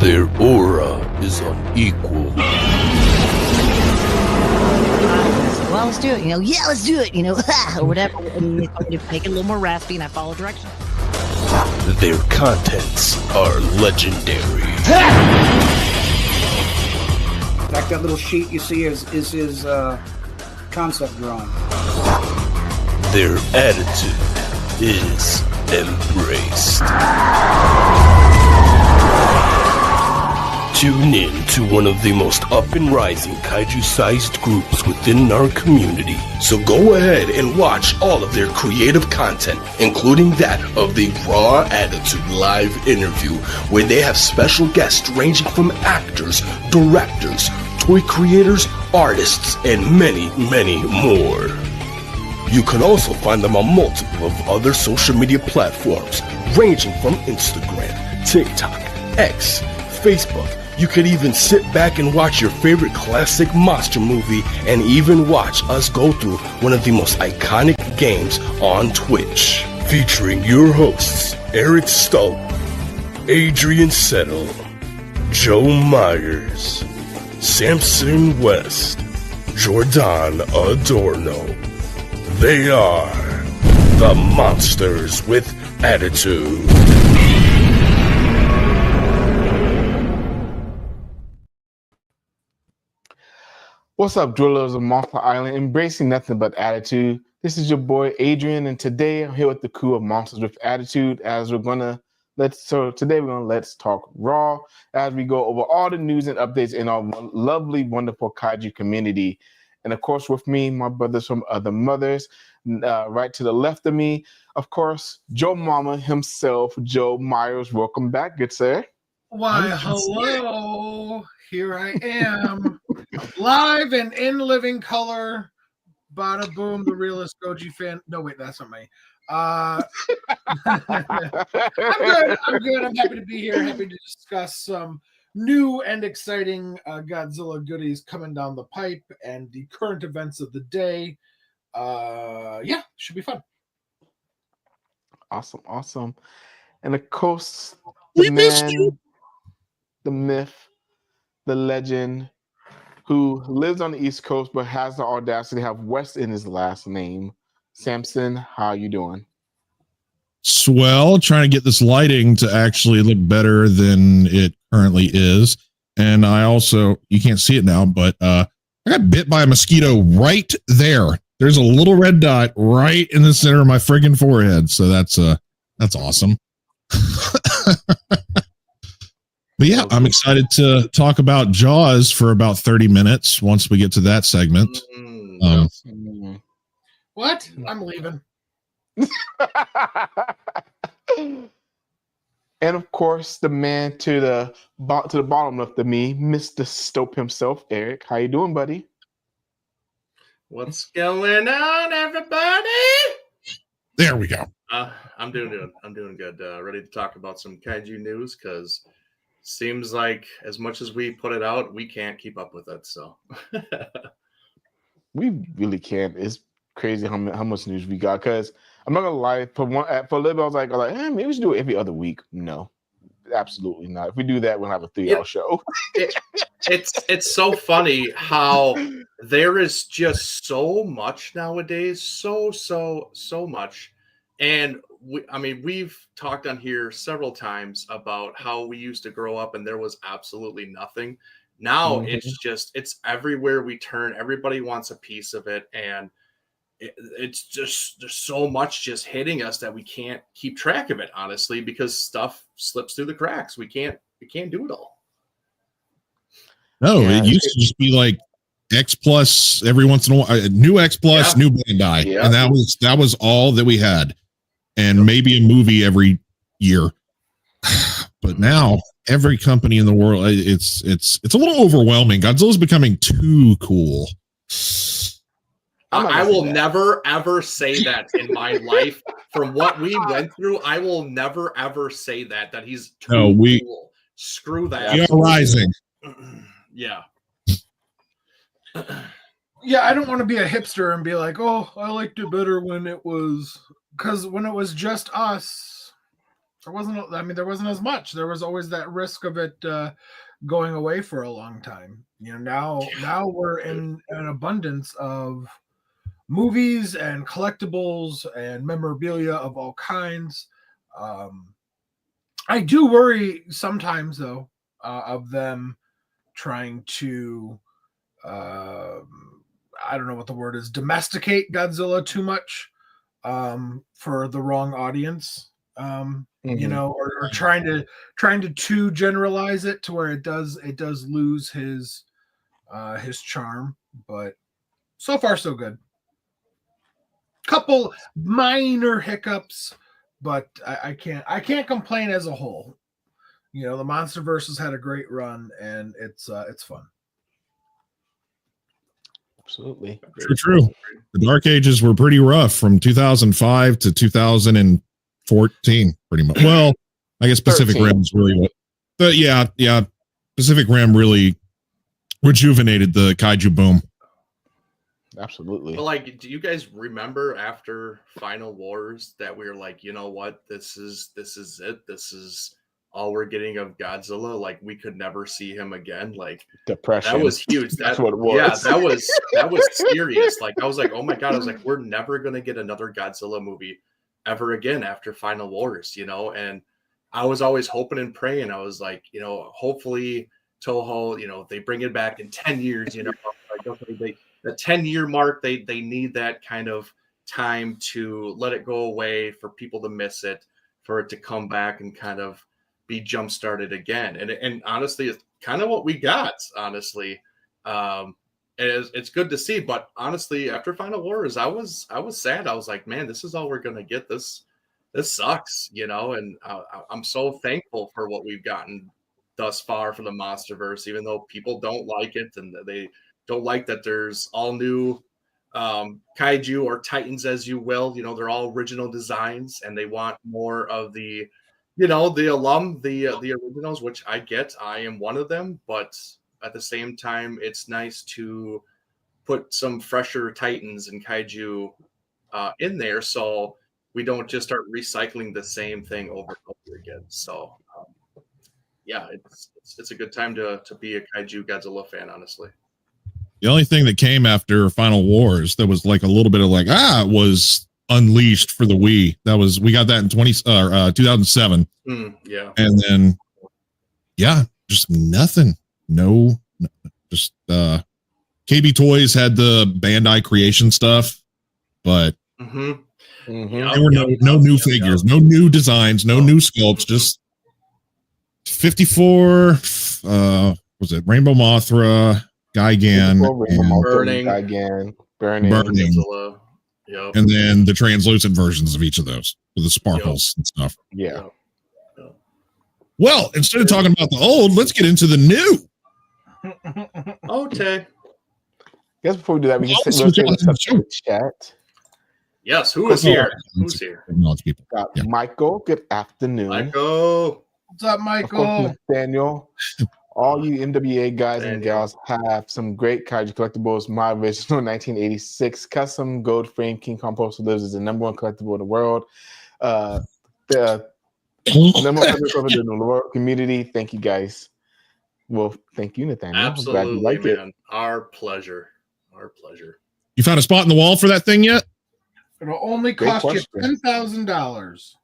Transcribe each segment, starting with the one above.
Their aura is unequal. Well, let's do it. Yeah, let's do it. Or whatever. And they make it a little more raspy, and I follow directions. Their contents are legendary. Like that little sheet you see is his concept drawing. Their attitude is embraced. Tune in to one of the most up and rising kaiju-sized groups within our community. So go ahead and watch all of their creative content, including that of the Raw Attitude live interview, where they have special guests ranging from actors, directors, toy creators, artists, and many, many more. You can also find them on multiple of other social media platforms, ranging from Instagram, TikTok, X, Facebook. You could even sit back and watch your favorite classic monster movie and even watch us go through one of the most iconic games on Twitch. Featuring your hosts, Eric Stolt, Adrian Settle, Joe Myers, Samson West, Jordan Adorno. They are the Monsters with Attitude. What's up, drillers of Monster Island, embracing nothing but attitude? This is your boy Adrian, and today I'm here with the crew of Monsters with Attitude. Today we're gonna let's talk Raw as we go over all the news and updates in our lovely, wonderful kaiju community. And of course, with me, my brothers from other mothers, right to the left of me, of course, Joe Mama himself, Joe Myers. Welcome back, good sir. Why, hello. Here I am, live and in living color. Bada boom, the realest Goji fan. No, wait, that's not me. I'm good. I'm happy to be here. Happy to discuss some new and exciting Godzilla goodies coming down the pipe and the current events of the day. Yeah, should be fun. Awesome. And of course, the man, the myth, the legend, who lives on the East Coast but has the audacity to have West in his last name. Samson, how you doing? Swell, trying to get this lighting to actually look better than it currently is. And I also, you can't see it now, but I got bit by a mosquito right there. There's a little red dot right in the center of my friggin' forehead. So that's awesome. But yeah, I'm excited to talk about Jaws for about 30 minutes once we get to that segment. What? I'm leaving. And of course, the man to the bottom left of me, Mr. Stope himself, Eric. How you doing, buddy? What's going on, everybody? There we go. I'm doing good. Ready to talk about some kaiju news because seems like as much as we put it out, we can't keep up with it. So we really can't. It's crazy how much news we got. Because I'm not gonna lie, for a little bit, I was like, maybe we should do it every other week. No, absolutely not. If we do that, we'll have a 3-hour show. It's so funny how there is just so much nowadays, so much. And we've talked on here several times about how we used to grow up and there was absolutely nothing. Now it's everywhere we turn. Everybody wants a piece of it. And it's just, there's so much just hitting us that we can't keep track of it, honestly, because stuff slips through the cracks. We can't do it all. No, it used to just be like X plus every once in a while, new X plus, new Bandai. And that was all that we had. And maybe a movie every year. But now every company in the world, it's a little overwhelming. Godzilla's becoming too cool. I will never ever say that in my life. From what we went through, I will never ever say that he's too cool. Screw that. We are rising. Yeah. Yeah, I don't want to be a hipster and be like, oh, I liked it better when it was, because when it was just us, There wasn't as much. There was always that risk of it going away for a long time. Now we're in an abundance of movies and collectibles and memorabilia of all kinds. I do worry sometimes, though, of them trying to, I don't know what the word is, domesticate Godzilla too much for the wrong audience. Or trying to too generalize it to where it does lose his charm. But so far so good. Couple minor hiccups, but I can't complain as a whole. The MonsterVerse has had a great run, and it's fun. Absolutely. True. The Dark Ages were pretty rough from 2005 to 2014, pretty much. Well, I guess Pacific 13. Rim was really what. But yeah. Pacific Rim really rejuvenated the kaiju boom. Absolutely. But do you guys remember after Final Wars that we were like, you know what, this is it. This is all we're getting of Godzilla. We could never see him again. Depression. That was huge. That's what it was. Yeah, that was serious. I was like, oh my God. I was like, we're never gonna get another Godzilla movie ever again after Final Wars, and I was always hoping and praying. I was like, hopefully Toho, they bring it back in 10 years, the 10-year mark, they need that kind of time to let it go away, for people to miss it, for it to come back and kind of be jump started again. And honestly, it's kind of what we got, honestly. It's good to see, but honestly, after Final Wars, I was sad. I was like, man, this is all we're gonna get. This sucks, and I'm so thankful for what we've gotten thus far from the MonsterVerse, even though people don't like it, and they don't like that there's all new kaiju or titans, as you will. They're all original designs, and they want more of the the originals, which I get. I am one of them, but at the same time, it's nice to put some fresher titans and kaiju in there, so we don't just start recycling the same thing over and over again. So it's a good time to be a kaiju Godzilla fan, honestly. The only thing that came after Final Wars that was a little bit of was Unleashed for the Wii. We got that in 2007. Yeah. And then just nothing. No, just KB Toys had the Bandai Creation stuff, but there were no new figures, no new designs, no new sculpts, just 54 was it Rainbow Mothra, Gigan, Burning. Yep. And then the translucent versions of each of those with the sparkles and stuff. Yeah. Well, instead of talking about the old, let's get into the new. Okay. Guess before we do that, we just go to the chat. Yes, who is here? Who's here? People. Got Michael. Good afternoon. Michael. What's up, Michael? Daniel. All you MWA guys and gals have some great kaiju collectibles. My original 1986 custom gold frame King Kong poster lives as the #1 collectible in the world. The number one collectible in the world community. Thank you guys. Well, thank you, Nathaniel. Absolutely, I'm glad you like man. it. Our pleasure. Our pleasure. You found a spot in the wall for that thing yet? It'll only cost you $10,000.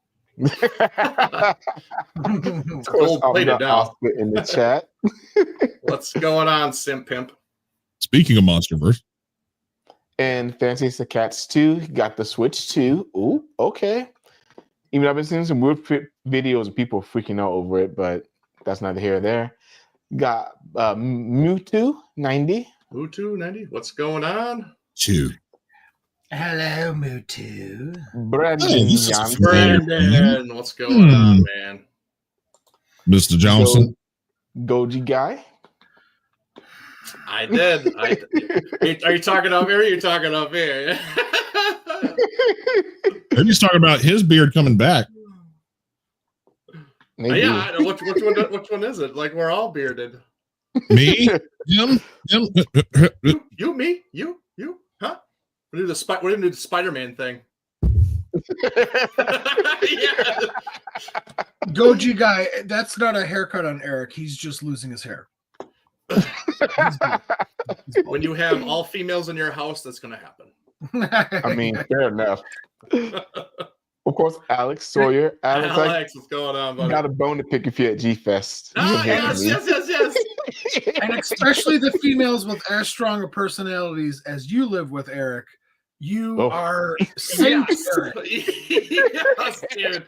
Gold plated down in the chat. What's going on, Simp Pimp? Speaking of MonsterVerse. And Fancy the Cats 2 got the Switch 2. Ooh, okay. Even I've been seeing some weird videos of people freaking out over it, but that's neither here or there. Got Mewtwo 90. Mewtwo 90. What's going on? 2. Hello, Mewtwo. Brandon. Brandon, what's going on, man? Mr. Johnson. Goji guy. I did. Are you talking up here? You're talking up here. Maybe he's talking about his beard coming back. Maybe. Yeah, which one is it? We're all bearded. Me? Him? You, me, you, huh? We're gonna do the Spider-Man thing. Yeah. Goji guy, that's not a haircut on Eric. He's just losing his hair. When you have all females in your house, that's going to happen. I mean, fair enough. Of course, Alex Sawyer. Alex, what's going on, buddy? Got a bone to pick if you're at G-Fest. Yes. And especially the females with as strong a personalities as you live with, Eric. You are Saint Eric. Yes, dude.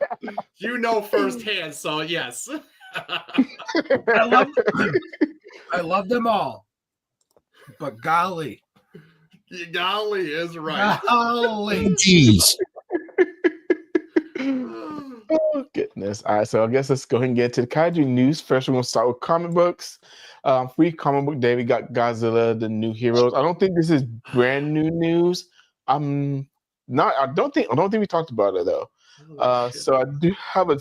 You know firsthand, so yes. I love them all. But golly. Golly is right. Golly. Jeez. Oh, goodness. All right, so I guess let's go ahead and get to the kaiju news. First, we're going to start with comic books. Free comic book day, we got Godzilla, the new heroes. I don't think this is brand new news. I don't think we talked about it though. So I do have a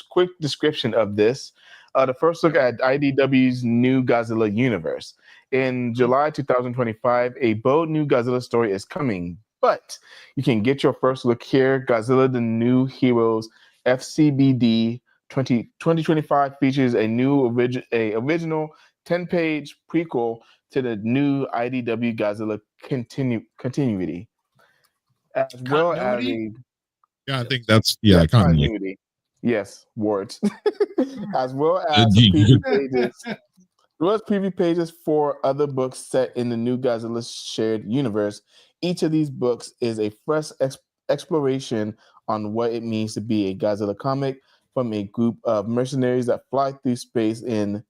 quick description of this. The first look at IDW's new Godzilla universe. In July 2025, a bold new Godzilla story is coming, but you can get your first look here. Godzilla, the New Heroes FCBD 2025 features a new original 10-page prequel to the new IDW Godzilla continuity. As well as I think that's continuity. Yes, words. As well as preview pages for other books set in the new Godzilla shared universe. Each of these books is a fresh exploration on what it means to be a Godzilla comic from a group of mercenaries that fly through space in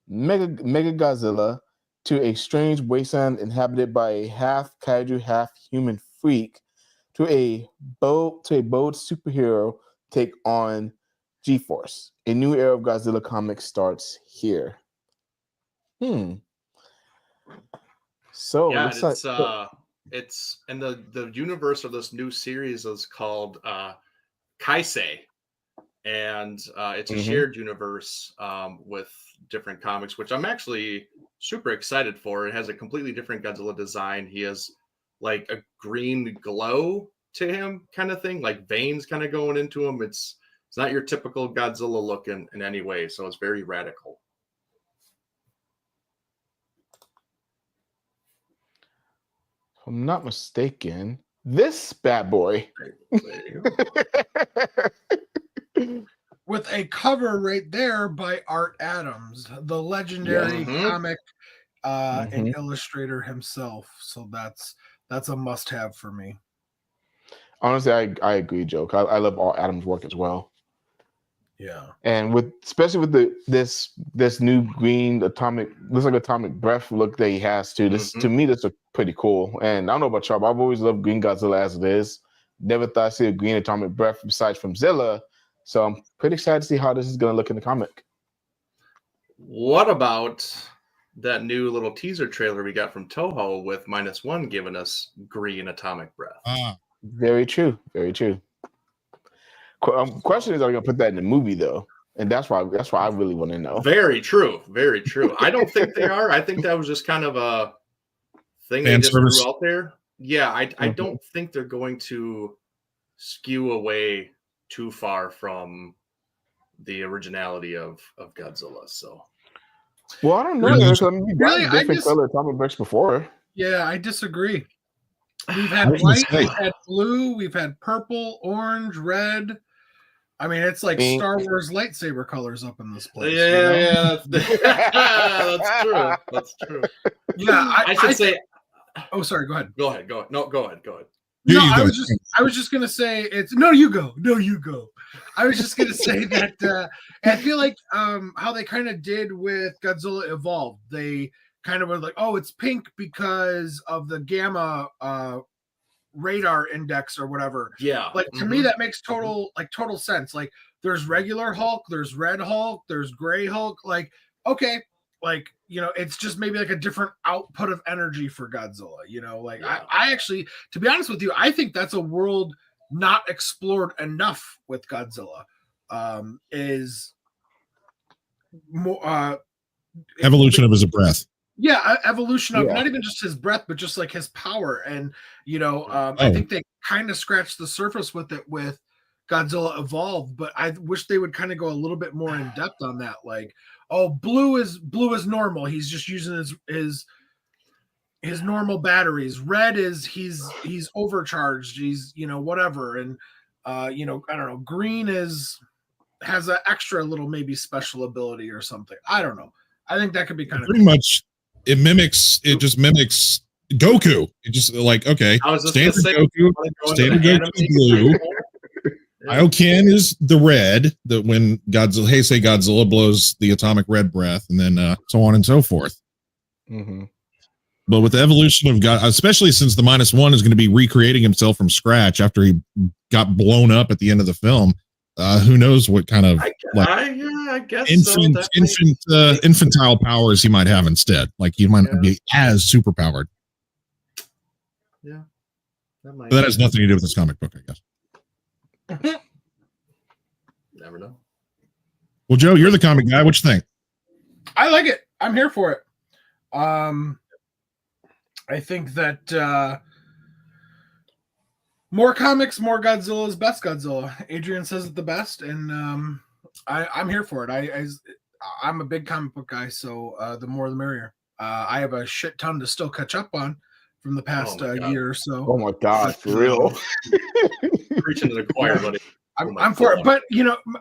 Mega Godzilla to a strange wasteland inhabited by a half kaiju, half human freak, to a bold superhero take on G-Force. A new era of Godzilla comics starts here. So yeah, it's and the universe of this new series is called Kaisei, and it's a shared universe with different comics, which I'm actually super excited for. It has a completely different Godzilla design. He has like a green glow to him kind of thing, like veins kind of going into him. It's not your typical Godzilla look in any way, so it's very radical. If I'm not mistaken, this bad boy with a cover right there by Art Adams, the legendary comic and illustrator himself. So that's a must-have for me. Honestly, I agree, Joe. I love Art Adams' work as well. Yeah, and especially with this new green atomic breath look that he has too. This to me, this is pretty cool. And I don't know about y'all, but I've always loved Green Godzilla as it is. Never thought I'd see a green atomic breath besides from Zilla. So I'm pretty excited to see how this is going to look in the comic. What about that new little teaser trailer we got from Toho with -1 giving us green atomic breath? Very true. Very true. Question is, are you gonna put that in the movie though? And that's why I really want to know. Very true. Very true. I don't think they are. I think that was just kind of a thing they just threw out there. Yeah, I don't think they're going to skew away too far from the originality of Godzilla. So, well, I don't know. Really, different color atomic bricks before. Yeah, I disagree. We've had white, we've had blue, we've had purple, orange, red. I mean, it's like Star Wars lightsaber colors up in this place. Yeah, that's true. That's true. Yeah, I should say. Oh, sorry. Go ahead. Go ahead. No, go ahead. No, I was just gonna say it's no. You go. I was just gonna say that I feel like how they kind of did with Godzilla Evolved. They kind of were like, oh, it's pink because of the gamma radar index or whatever. Yeah, like to me that makes total sense. Like there's regular Hulk, there's red Hulk, there's gray Hulk. Like okay, like it's just maybe like a different output of energy for Godzilla. Like I actually, to be honest with you, I think that's a world not explored enough with Godzilla. Is more evolution of his breath. Yeah, evolution of not even just his breath, but just like his power. And I think they kind of scratched the surface with it with Godzilla Evolved, but I wish they would kind of go a little bit more in depth on that. Like, blue is normal. He's just using his normal batteries. Red is he's overcharged. He's whatever. And I don't know. Green has an extra little maybe special ability or something. I don't know. I think that could be kind of pretty much. It just mimics Goku. It just like, okay, standard Goku, standard Goku blue. Kaioken is the red, that when Godzilla blows the atomic red breath, and then so on and so forth. Mm-hmm. But with the evolution of God, especially since the -1 is going to be recreating himself from scratch after he got blown up at the end of the film, who knows what kind of I guess infantile powers he might have instead. Like he might not be as super powered. Yeah, that has nothing to do with this comic book, I guess. Never know. Well, Joe, you're the comic guy. What you think? I like it. I'm here for it. I think that more comics, more Godzilla is best Godzilla. Adrian says it the best, and I'm here for it. I'm a big comic book guy, so the more the merrier. I have a shit ton to still catch up on from the past year or so. Oh my God, for real. Preaching to the choir, buddy. I'm for it, but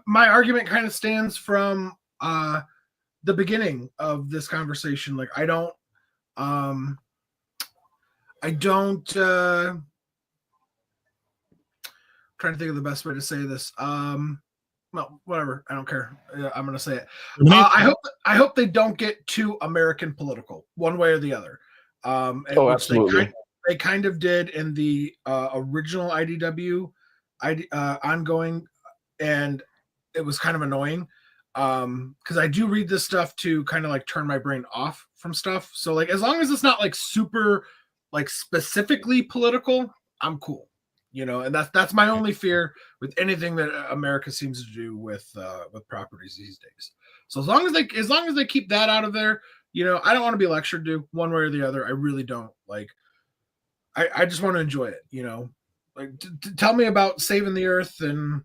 my argument kind of stands from the beginning of this conversation. Like I don't trying to think of the best way to say this. Well, whatever. I don't care. I'm going to say it. I hope they don't get too American political, one way or the other. Absolutely. They kind of did in the original IDW ongoing, and it was kind of annoying because I do read this stuff to kind of like turn my brain off from stuff. So like as long as it's not like super like specifically political, I'm cool. And that's my only fear with anything that America seems to do with properties these days. So as long as they keep that out of there, I don't want to be lectured to one way or the other. I really don't. Like, I just want to enjoy it. Like tell me about saving the earth and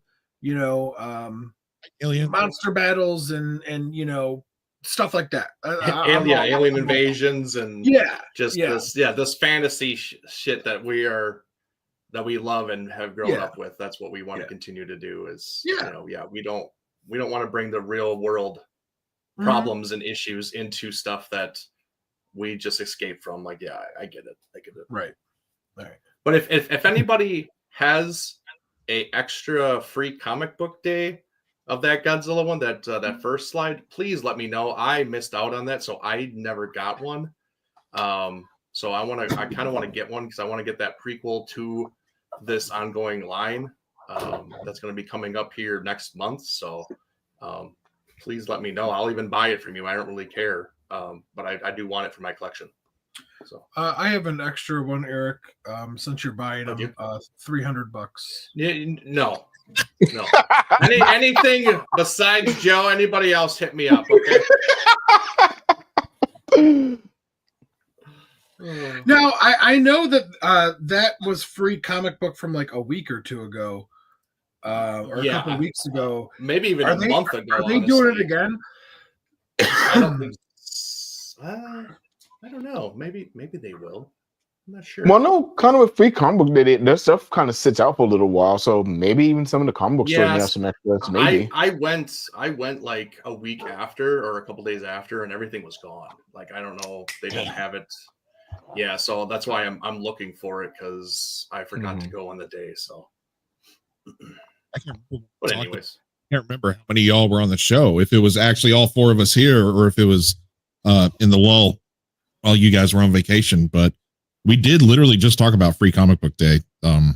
alien monster battles and stuff like that. Alien invasions and this fantasy shit that we love and have grown up with. That's what we want to continue to do is, we don't want to bring the real world problems and issues into stuff that we just escape from. Like, I get it. Right. All right. But if anybody has a extra free comic book day of that Godzilla one, that first slide, please let me know. I missed out on that, so I never got one. So I kind of want to get one because I want to get that prequel to this ongoing line that's going to be coming up here next month. So please let me know. I'll even buy it from you. I don't really care, but I do want it for my collection. So I have an extra one, Eric. Since you're buying them, $300. Yeah, no. Anything besides Joe? Anybody else? Hit me up, okay? Now, I know that that was free comic book from like a week or two ago, or a couple weeks ago. Maybe even a month ago. Are they doing it again? I don't think. I don't know. Maybe they will. I'm not sure. Well, no, kind of a free comic book. Their stuff kind of sits out for a little while, so maybe even some of the comic book stores have some extras. Maybe I went like a week after or a couple days after, and everything was gone. Like I don't know, they didn't have it. Yeah, so that's why I'm looking for it because I forgot to go on the day. So, but anyways, I can't remember how many of y'all were on the show. If it was actually all four of us here, or if it was in the lull while you guys were on vacation. But we did literally just talk about Free Comic Book Day. And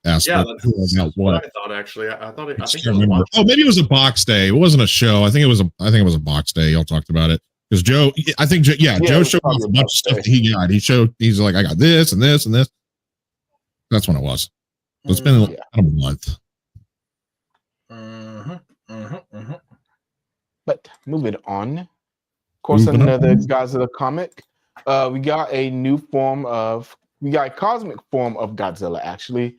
asked what I thought. Actually, I think it was remember. Oh, maybe it was a box day. It wasn't a show. I think it was a box day. Y'all talked about it. Because Joe, I think, Joe showed off a bunch of stuff that he got. He's like, I got this and this and this. That's when it was. So it's been a month. But moving on, course, another Godzilla comic. We got a cosmic form of Godzilla, actually.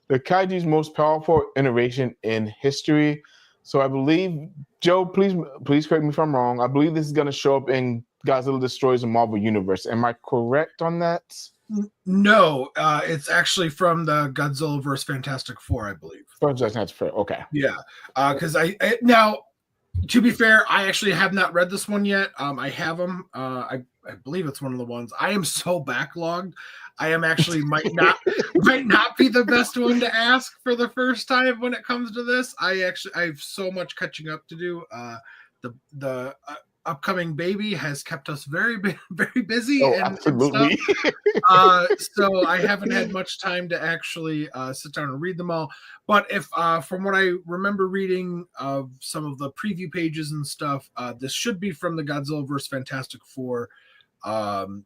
The kaiju's most powerful iteration in history. So I believe, Joe, please correct me if I'm wrong. I believe this is going to show up in Godzilla Destroys the Marvel Universe. Am I correct on that? No, it's actually from the Godzilla vs. Fantastic Four, I believe. Fantastic Four, okay. Yeah, because now, to be fair, I actually have not read this one yet. I have them. I believe it's one of the ones. I am so backlogged. I am actually might not be the best one to ask for the first time when it comes to this. I have so much catching up to do. The upcoming baby has kept us very busy and absolutely. stuff. So I haven't had much time to actually sit down and read them all. But if from what I remember reading of some of the preview pages and stuff, this should be from the Godzilla vs. Fantastic Four,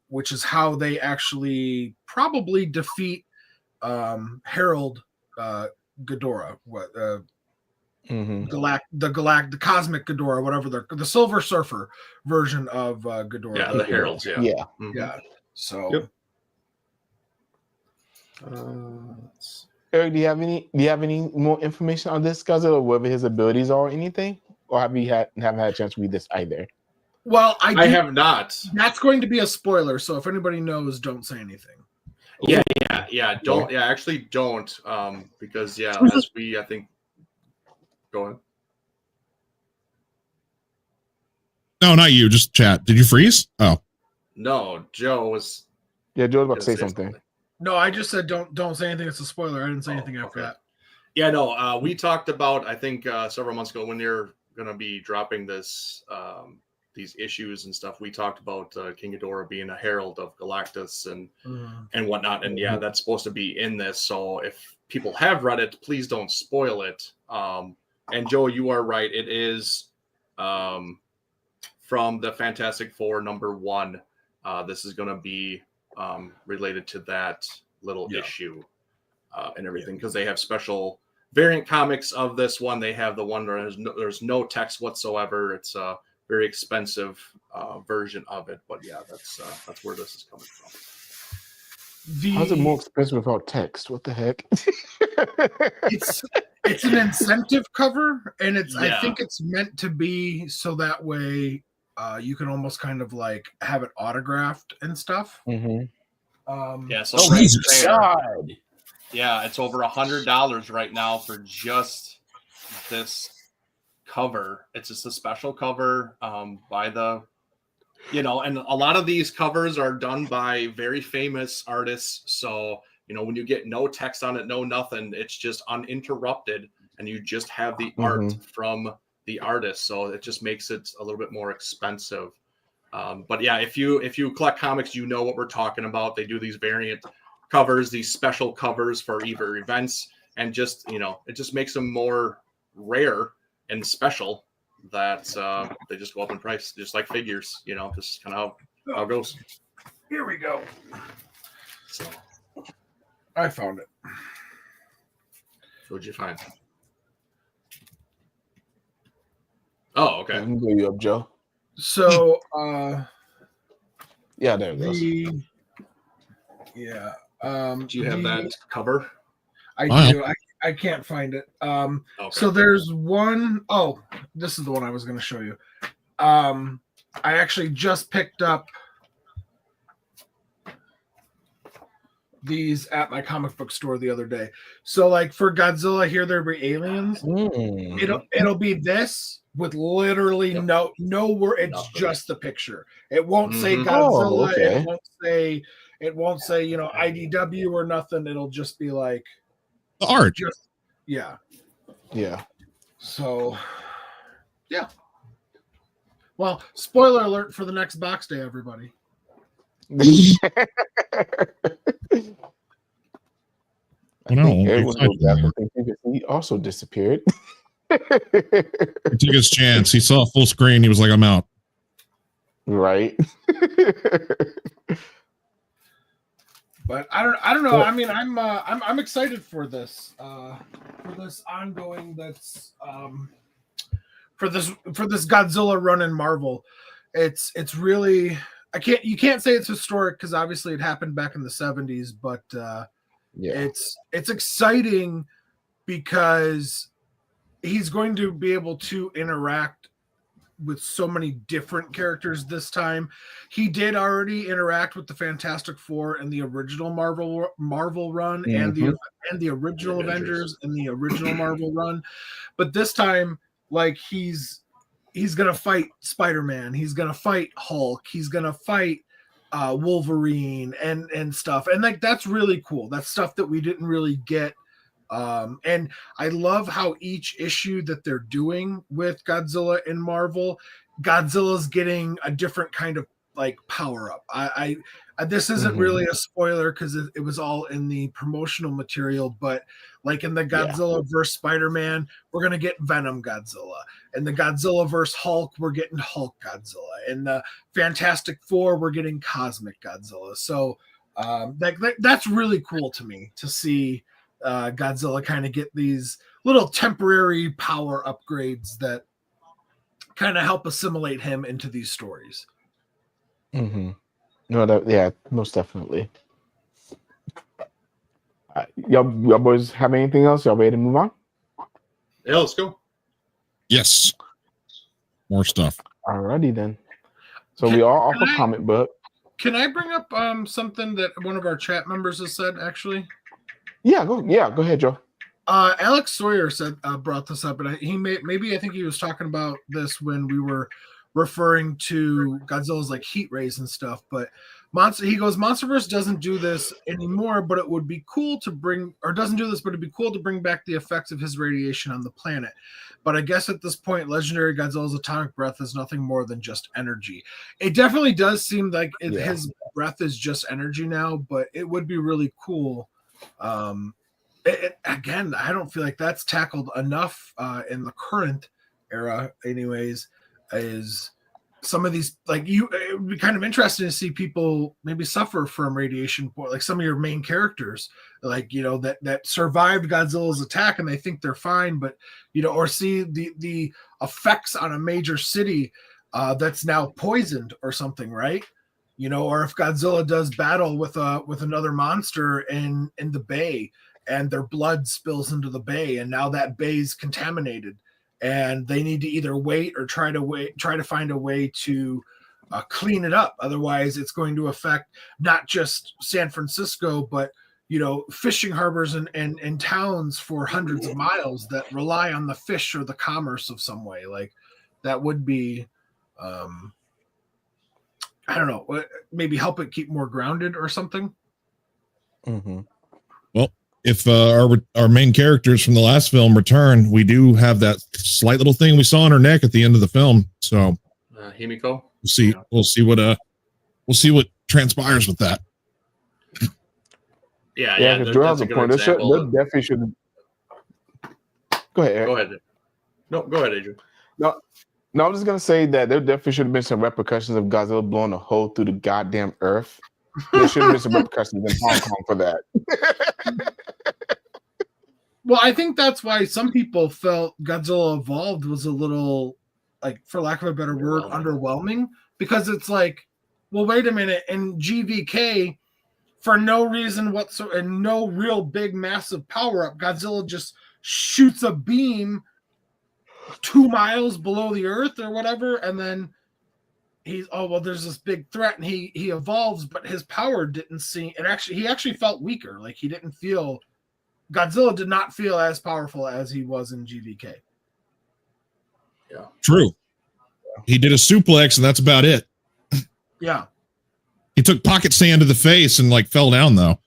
which is how they actually probably defeat Harold Ghidorah. The cosmic Ghidorah, whatever the Silver Surfer version of Ghidorah. Yeah, the Heralds. Yeah. Mm-hmm. Yeah. So. Yep. Eric, do you have any more information on this Godzilla, whether his abilities are or anything, or haven't had a chance to read this either? Well, I have not. That's going to be a spoiler, so if anybody knows, don't say anything. Yeah. Don't. Yeah, actually, don't. Because as I think. Go on. No, not you. Just chat. Did you freeze? Oh. No, Joe was. Yeah, Joe was about to say something. No, I just said don't say anything. It's a spoiler. I didn't say anything after that. Yeah, no. We talked about I think several months ago when you're going to be dropping this these issues and stuff. We talked about King Ghidorah being a herald of Galactus and whatnot. And yeah, that's supposed to be in this. So if people have read it, please don't spoil it. And Joe, you are right. It is from the Fantastic Four #1. This is going to be related to that little issue and everything because they have special variant comics of this one. They have the one where there's no text whatsoever. It's a very expensive version of it. But yeah, that's where this is coming from. How's it more expensive without text? What the heck? It's an incentive cover, and I think it's meant to be so that way you can almost kind of like have it autographed and stuff. Mm-hmm. Yeah, it's over $100 right now for just this cover. It's just a special cover by the. And a lot of these covers are done by very famous artists. So, when you get no text on it, no nothing, it's just uninterrupted and you just have the art from the artist. So it just makes it a little bit more expensive. But yeah, if you collect comics, you know what we're talking about. They do these variant covers, these special covers for either events, and just, it just makes them more rare and special. That they just go up in price, just like figures. This is kind of how it goes. Here we go. So I found it. What'd you find? Oh, okay. I'm gonna go you up, Joe. So yeah, there it goes. Do you have that cover? I do. I can't find it. Okay. So there's one. Oh, this is the one I was going to show you. I actually just picked up these at my comic book store the other day. So like for Godzilla, Here There Be Aliens. It'll be this with literally no word. It's just the picture. It won't say Godzilla. It won't say IDW or nothing. It'll just be like the art. Yeah. So, yeah. Well, spoiler alert for the next box day, everybody. He also disappeared. He took his chance. He saw full screen. He was like, "I'm out." Right. But I don't know. I mean, I'm excited for this ongoing. That's for this Godzilla run in Marvel. it's really you can't say it's historic because obviously it happened back in the 70s, but it's exciting because he's going to be able to interact with so many different characters this time. He did already interact with the Fantastic Four in the original Marvel run and the original Avengers in the original Marvel run, but this time, like, he's gonna fight Spider-Man, he's gonna fight Hulk, he's gonna fight Wolverine and stuff, and like that's really cool. That's stuff that we didn't really get. And I love how each issue that they're doing with Godzilla in Marvel, Godzilla's getting a different kind of like power up. I this isn't really a spoiler because it was all in the promotional material, but like in the Godzilla versus Spider-Man, we're gonna get Venom Godzilla. In the Godzilla versus Hulk, we're getting Hulk Godzilla. In the Fantastic Four, we're getting Cosmic Godzilla. So that's really cool to me to see Godzilla kind of get these little temporary power upgrades that kind of help assimilate him into these stories. No, most definitely. Y'all boys have anything else? Y'all ready to move on? Yeah, let's go. Yes. More stuff. Alrighty then. So we are off a comic book. Can I bring up something that one of our chat members has said, actually? Yeah, go ahead, Joe. Alex Sawyer brought this up, and I think he was talking about this when we were referring to Godzilla's like heat rays and stuff. But Monsterverse doesn't do this anymore, but it would be cool to bring, or doesn't do this, but it'd be cool to bring back the effects of his radiation on the planet. But I guess at this point, legendary Godzilla's atomic breath is nothing more than just energy. It definitely does seem like his breath is just energy now, but it would be really cool. Again, I don't feel like that's tackled enough in the current era anyways. Is some of these, like, it would be kind of interesting to see people maybe suffer from radiation, like some of your main characters, like, that survived Godzilla's attack and they think they're fine, but or see the effects on a major city that's now poisoned or something, right? Or if Godzilla does battle with another monster in the bay and their blood spills into the bay and now that bay's contaminated and they need to either wait or try to find a way to clean it up. Otherwise, it's going to affect not just San Francisco, but fishing harbors and towns for hundreds of miles that rely on the fish or the commerce of some way. Like that would be, I don't know, maybe help it keep more grounded or something. Well, if our main characters from the last film return, we do have that slight little thing we saw on her neck at the end of the film. So, Himiko, we'll see what transpires with that. Yeah. Because Joel has a point. There definitely should. Go ahead, Eric. Go ahead. No, go ahead, Adrian. No, I'm just gonna say that there definitely should have been some repercussions of Godzilla blowing a hole through the goddamn earth. There should have been some repercussions in Hong Kong for that. Well, I think that's why some people felt Godzilla Evolved was a little, like, for lack of a better word, underwhelming. Because it's like, well, wait a minute. In GVK, for no reason whatsoever, and no real big, massive power up, Godzilla just shoots a beam 2 miles below the earth or whatever, and then there's this big threat, and he evolves, but his power didn't seem. He actually felt weaker. Like Godzilla did not feel as powerful as he was in GVK. Yeah, true. He did a suplex, and that's about it. Yeah, he took pocket sand to the face and fell down though.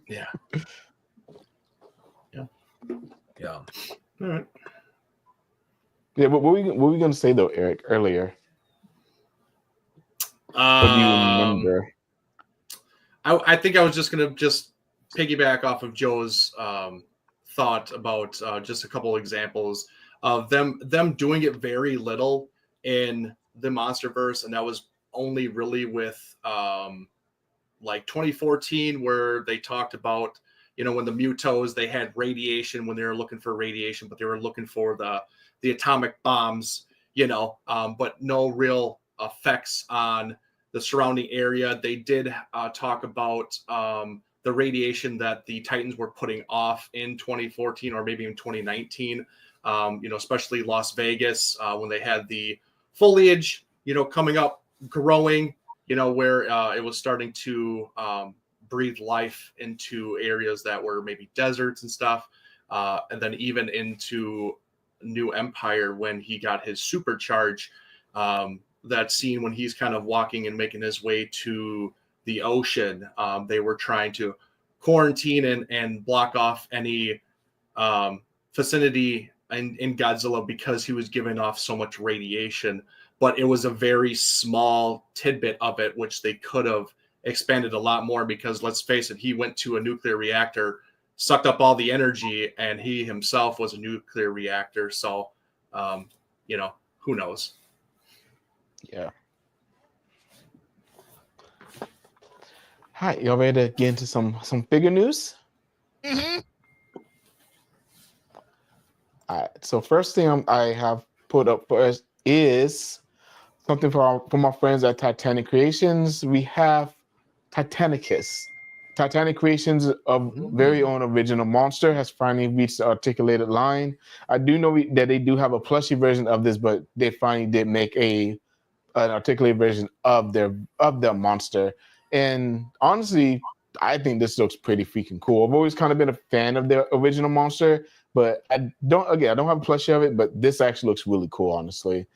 Yeah. All right. Yeah, what were we going to say though, Eric, earlier? What do you remember? I think I was just going to piggyback off of Joe's thought about just a couple examples of them doing it very little in the Monsterverse, and that was only really with 2014, where they talked about when the Mutos, they had radiation when they were looking for radiation, but they were looking for the atomic bombs, but no real effects on the surrounding area. They did talk about the radiation that the Titans were putting off in 2014 or maybe in 2019, especially Las Vegas when they had the foliage, coming up, growing, where it was starting to breathe life into areas that were maybe deserts and stuff. And then even into New Empire when he got his supercharge, that scene when he's kind of walking and making his way to the ocean, they were trying to quarantine and block off any vicinity in Godzilla because he was giving off so much radiation. But it was a very small tidbit of it, which they could have expanded a lot more, because let's face it, he went to a nuclear reactor, sucked up all the energy, and he himself was a nuclear reactor. So, who knows? Yeah. Hi, y'all ready to get into some figure news? Mm-hmm. All right. So first thing I have put up first is something from our friends at Titanic Creations. We have Titanicus. Titanic Creations, a very own original monster, has finally reached the articulated line. I do know that they do have a plushie version of this, but they finally did make an articulated version of their monster. And honestly, I think this looks pretty freaking cool. I've always kind of been a fan of their original monster, but I don't have a plushie of it, but this actually looks really cool, honestly.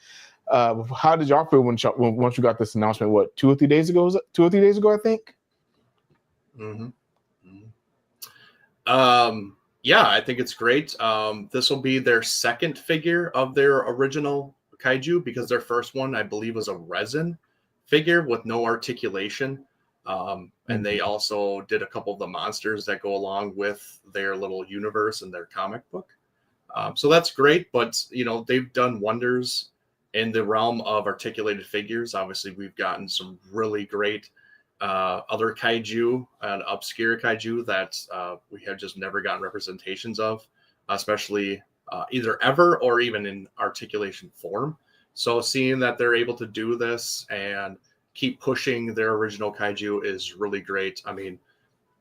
How did y'all feel once you got this announcement? What, 2 or 3 days ago? 2 or 3 days ago, I think. Yeah, I think it's great. This will be their second figure of their original kaiju, because their first one, I believe, was a resin figure with no articulation. And they also did a couple of the monsters that go along with their little universe and their comic book. So that's great, but they've done wonders in the realm of articulated figures. Obviously, we've gotten some really great other kaiju and obscure kaiju that we have just never gotten representations of, especially either ever or even in articulation form. So seeing that they're able to do this and keep pushing their original kaiju is really great. I mean,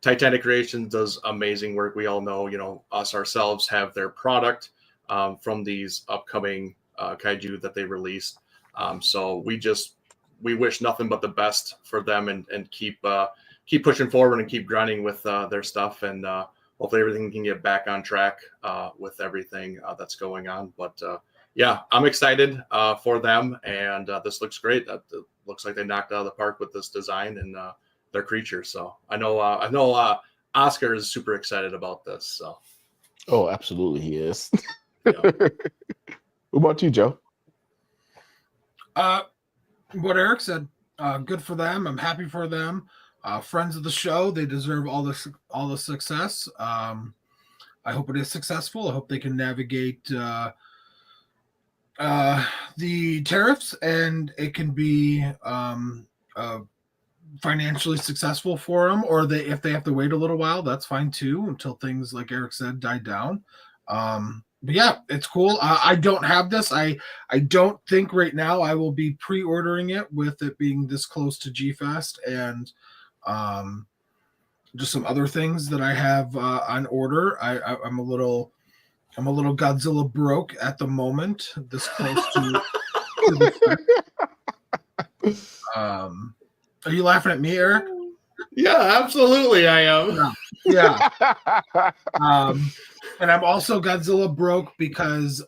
Titanic Creations does amazing work. We all know, us ourselves have their product from these upcoming kaiju that they released. So we wish nothing but the best for them, and keep pushing forward and keep grinding with their stuff, and hopefully everything can get back on track with everything that's going on. But yeah, I'm excited for them, and this looks great. It looks like they knocked out of the park with this design and their creature. So I know Oscar is super excited about this. So. Oh, absolutely, he is. Yeah. What about you, Joe? What Eric said, good for them. I'm happy for them. Friends of the show, they deserve all the success. I hope it is successful. I hope they can navigate the tariffs, and it can be financially successful for them. Or if they have to wait a little while, that's fine too, until things, like Eric said, die down. But yeah, it's cool. I don't have this. I don't think right now I will be pre-ordering it, with it being this close to G-Fest, and just some other things that I have on order. I'm a little Godzilla broke at the moment. This close to are you laughing at me, Eric? Yeah, absolutely, I am. Yeah. And I'm also Godzilla broke because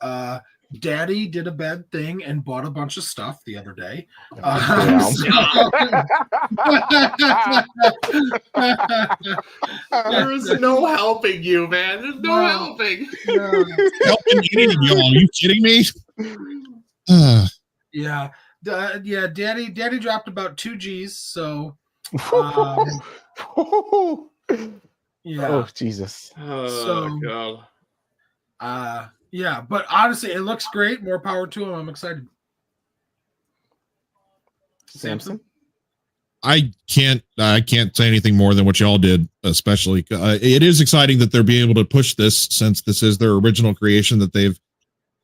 Daddy did a bad thing and bought a bunch of stuff the other day. There is no helping you, man. There's no helping. Helping any of y'all? Are you kidding me? Yeah. Daddy dropped about 2 G's, so yeah. Oh, Jesus. Oh, God. Yeah, but honestly, it looks great. More power to him. I'm excited. Samson? I can't say anything more than what y'all did, especially. It is exciting that they're being able to push this, since this is their original creation that they've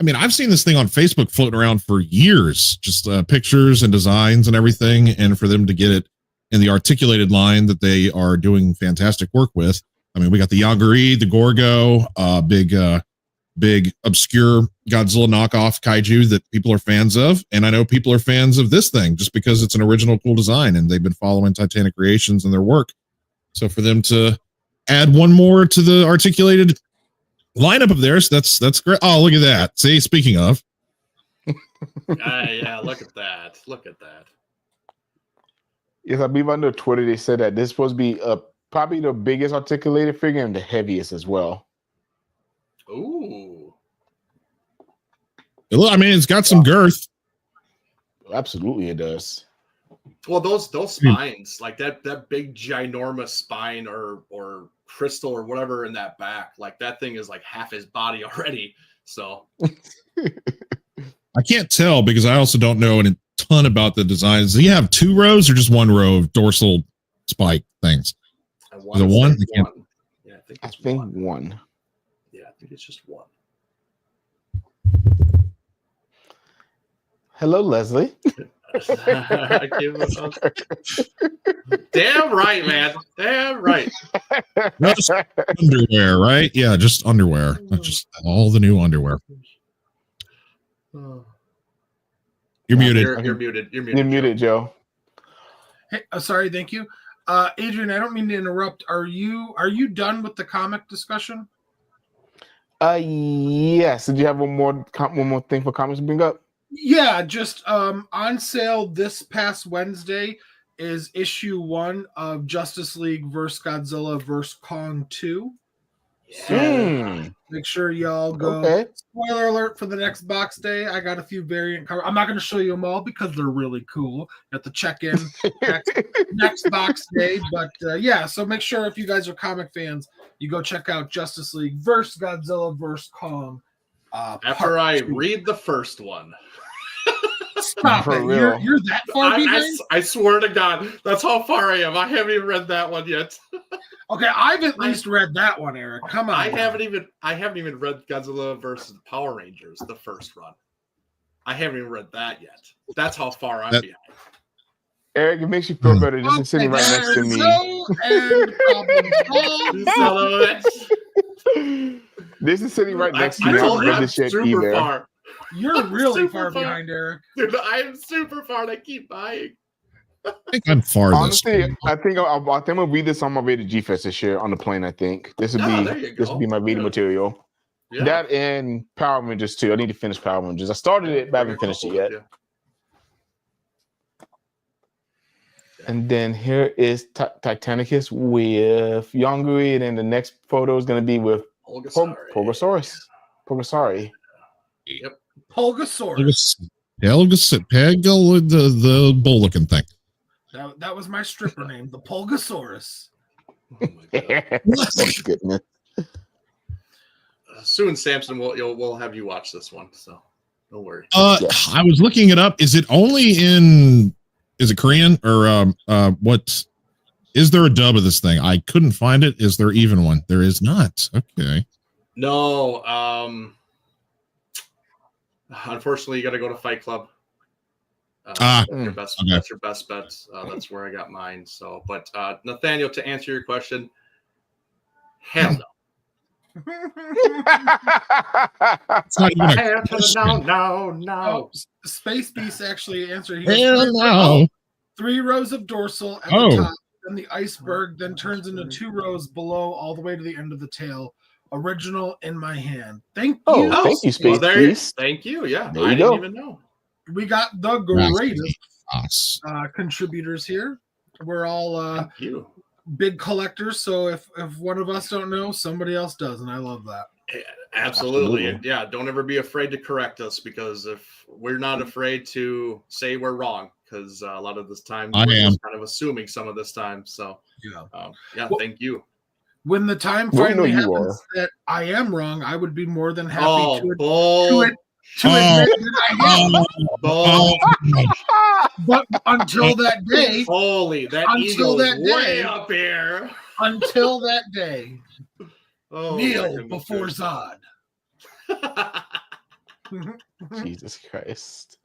I mean, I've seen this thing on Facebook floating around for years, just pictures and designs and everything. And for them to get it in the articulated line that they are doing fantastic work with. I mean, we got the Yaguri, the Gorgo, big obscure Godzilla knockoff kaiju that people are fans of. And I know people are fans of this thing just because it's an original cool design and they've been following Titanic Creations and their work. So for them to add one more to the articulated lineup of theirs, that's great. Oh, look at that. See, speaking of. Yeah, look at that. Look at that. Yes, I believe on their Twitter they said that this is supposed to be probably the biggest articulated figure and the heaviest as well. Ooh. I mean, it's got some girth. Absolutely, it does. Well, those spines, like that big ginormous spine or crystal or whatever in that back, like that thing is like half his body already. So I can't tell because I also don't know a ton about the designs. Do you have 2 rows or just 1 row of dorsal spike things? The one? Yeah, I think one. Yeah, I think it's just 1. Hello, Leslie. Damn right, man. Damn right. Just underwear, right? Yeah, just underwear. Just all the new underwear. You're muted. You're muted. You're muted. You're muted, Joe. Hey, sorry, thank you. Adrian, I don't mean to interrupt. Are you done with the comic discussion? Yes. Did you have one more thing for comics to bring up? Yeah, just on sale this past Wednesday is issue 1 of Justice League vs. Godzilla vs. Kong 2. So make sure y'all go. Okay. Spoiler alert for the next box day. I got a few variant covers. I'm not going to show you them all because they're really cool. You have to check in next box day. But yeah, so make sure if you guys are comic fans, you go check out Justice League vs. Godzilla vs. Kong. After I read the first one. Stop it. You're that far behind? I swear to God, that's how far I am. I haven't even read that one yet. Okay, I've at least read that one, Eric. Come on. I haven't even read Godzilla versus the Power Rangers, the first run. I haven't even read that yet. That's how far I'm behind. Eric, it makes you feel better just sitting right next to me. This is sitting right next to me. I don't read this shit either. Far. You're really far behind, Eric. Dude, I am super far and I keep buying. I think I'm far. Honestly, I think I'll read this on my way to G-Fest this year on the plane. I think this would be my reading material. Yeah. That and Power Rangers too. I need to finish Power Rangers. I started it, but I haven't finished it yet. And then here is Titanicus with Yongui, and then the next photo is going to be with Pulgosaurus. Yep. Pulgosaurus. The bull-looking thing. That was my stripper name, the Pulgosaurus. Oh my goodness. Soon, Samson, we'll have you watch this one, so don't worry. I was looking it up. Is it only in? Is it Korean or what? Is there a dub of this thing? I couldn't find it. Is there even one? There is not. Okay. No. Unfortunately, you got to go to Fight Club. That's your best bet. That's where I got mine. So, but Nathaniel, to answer your question, hell no. No. Space Beast actually answered. Hell no. 3 rows of dorsal at the top, then the iceberg, then turns into 2 rows below, all the way to the end of the tail. Original in my hand. Thank you. Thank you, Space Beast. Thank you. Yeah, there you I go. didn't even know. We got the greatest contributors here. We're all big collectors, so if one of us don't know, somebody else does, and I love that. Absolutely. And yeah, don't ever be afraid to correct us, because if we're not afraid to say we're wrong, because a lot of this time we're just kind of assuming some of this time. So thank you. When the time finally happens that I am wrong, I would be more than happy to admit that I am. But until that day, until that day, up here. Until that day, kneel before Zod. Jesus Christ.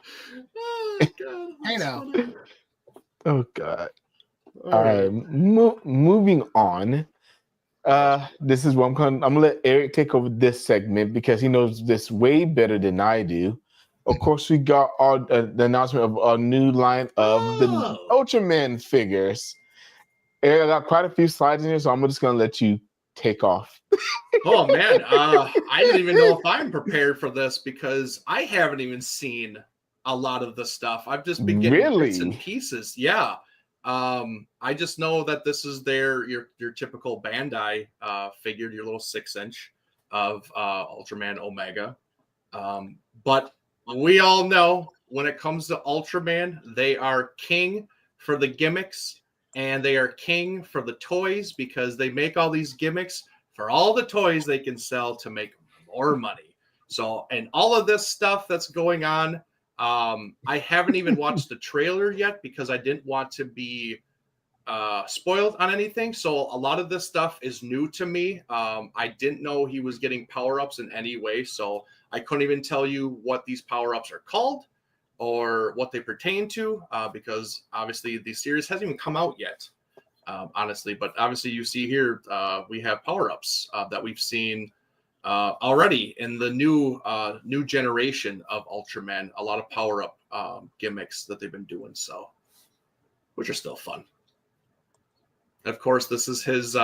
Oh, God. Hey now. Oh God. All right. Moving on. This is what I'm gonna let Eric take over this segment because he knows this way better than I do. Of course, we got the announcement of a new line of the Ultraman figures. Eric, I got quite a few slides in here, so I'm just gonna let you take off. Oh man, I didn't even know if I'm prepared for this because I haven't even seen a lot of the stuff. I've just been getting bits and pieces. Yeah. I just know that this is your typical Bandai figure, your little 6-inch of Ultraman Omega. But we all know when it comes to Ultraman, they are king for the gimmicks and they are king for the toys because they make all these gimmicks for all the toys they can sell to make more money. So, and all of this stuff that's going on, I haven't even watched the trailer yet because I didn't want to be spoiled on anything. So a lot of this stuff is new to me. I didn't know he was getting power-ups in any way. So I couldn't even tell you what these power-ups are called or what they pertain to because obviously the series hasn't even come out yet, honestly. But obviously you see here we have power-ups that we've seen already in the new generation of Ultraman, a lot of power-up gimmicks that they've been doing, so which are still fun. Of course, this is his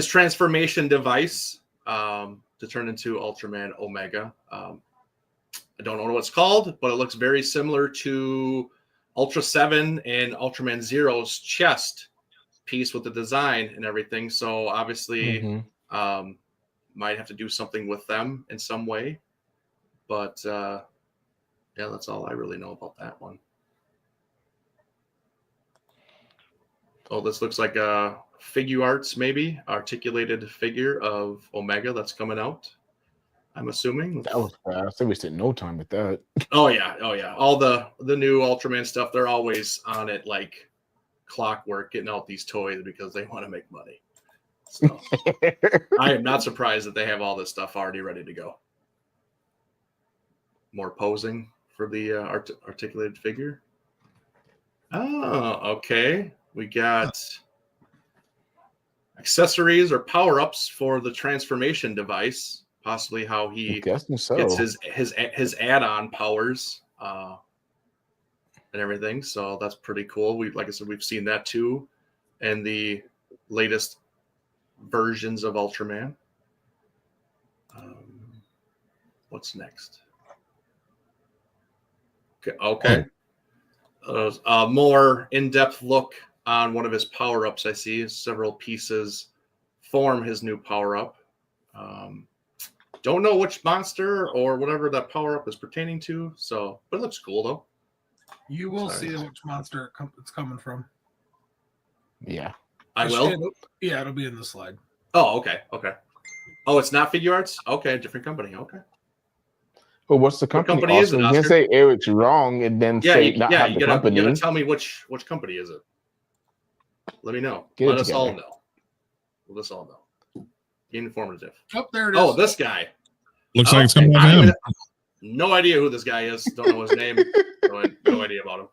transformation device to turn into Ultraman Omega. I don't know what it's called, but it looks very similar to Ultra 7 and Ultraman Zero's chest piece with the design and everything. So obviously, might have to do something with them in some way. But yeah, that's all I really know about that one. Oh, this looks like a figure arts, maybe articulated figure of Omega that's coming out. I'm assuming that was fast. They wasted no time with that. Oh yeah. All the new Ultraman stuff, they're always on it like clockwork, getting out these toys because they want to make money. So I am not surprised that they have all this stuff already ready to go. More posing for the articulated figure. Oh, okay. We got accessories or power-ups for the transformation device. Possibly how he gets his add-on powers and everything. So that's pretty cool. Like I said, we've seen that too, and the latest versions of Ultraman. What's next? Okay. A more in-depth look on one of his power-ups. I see several pieces form his new power-up. Don't know which monster or whatever that power-up is pertaining to. So, but it looks cool though. You will see which monster it's coming from. Yeah. I will? Yeah, it'll be in the slide. Oh, okay. Oh, it's not Figure Arts? Okay, different company. Okay. Well, what's the company? What company is it, You can't say Eric's wrong and then say not have the company. You gotta tell me which company is it. Let me know. Let us all know. Let us all know. Informative. Oh, there it is. Oh, this guy. Looks like it's coming from him. No idea who this guy is. Don't know his name. No idea about him.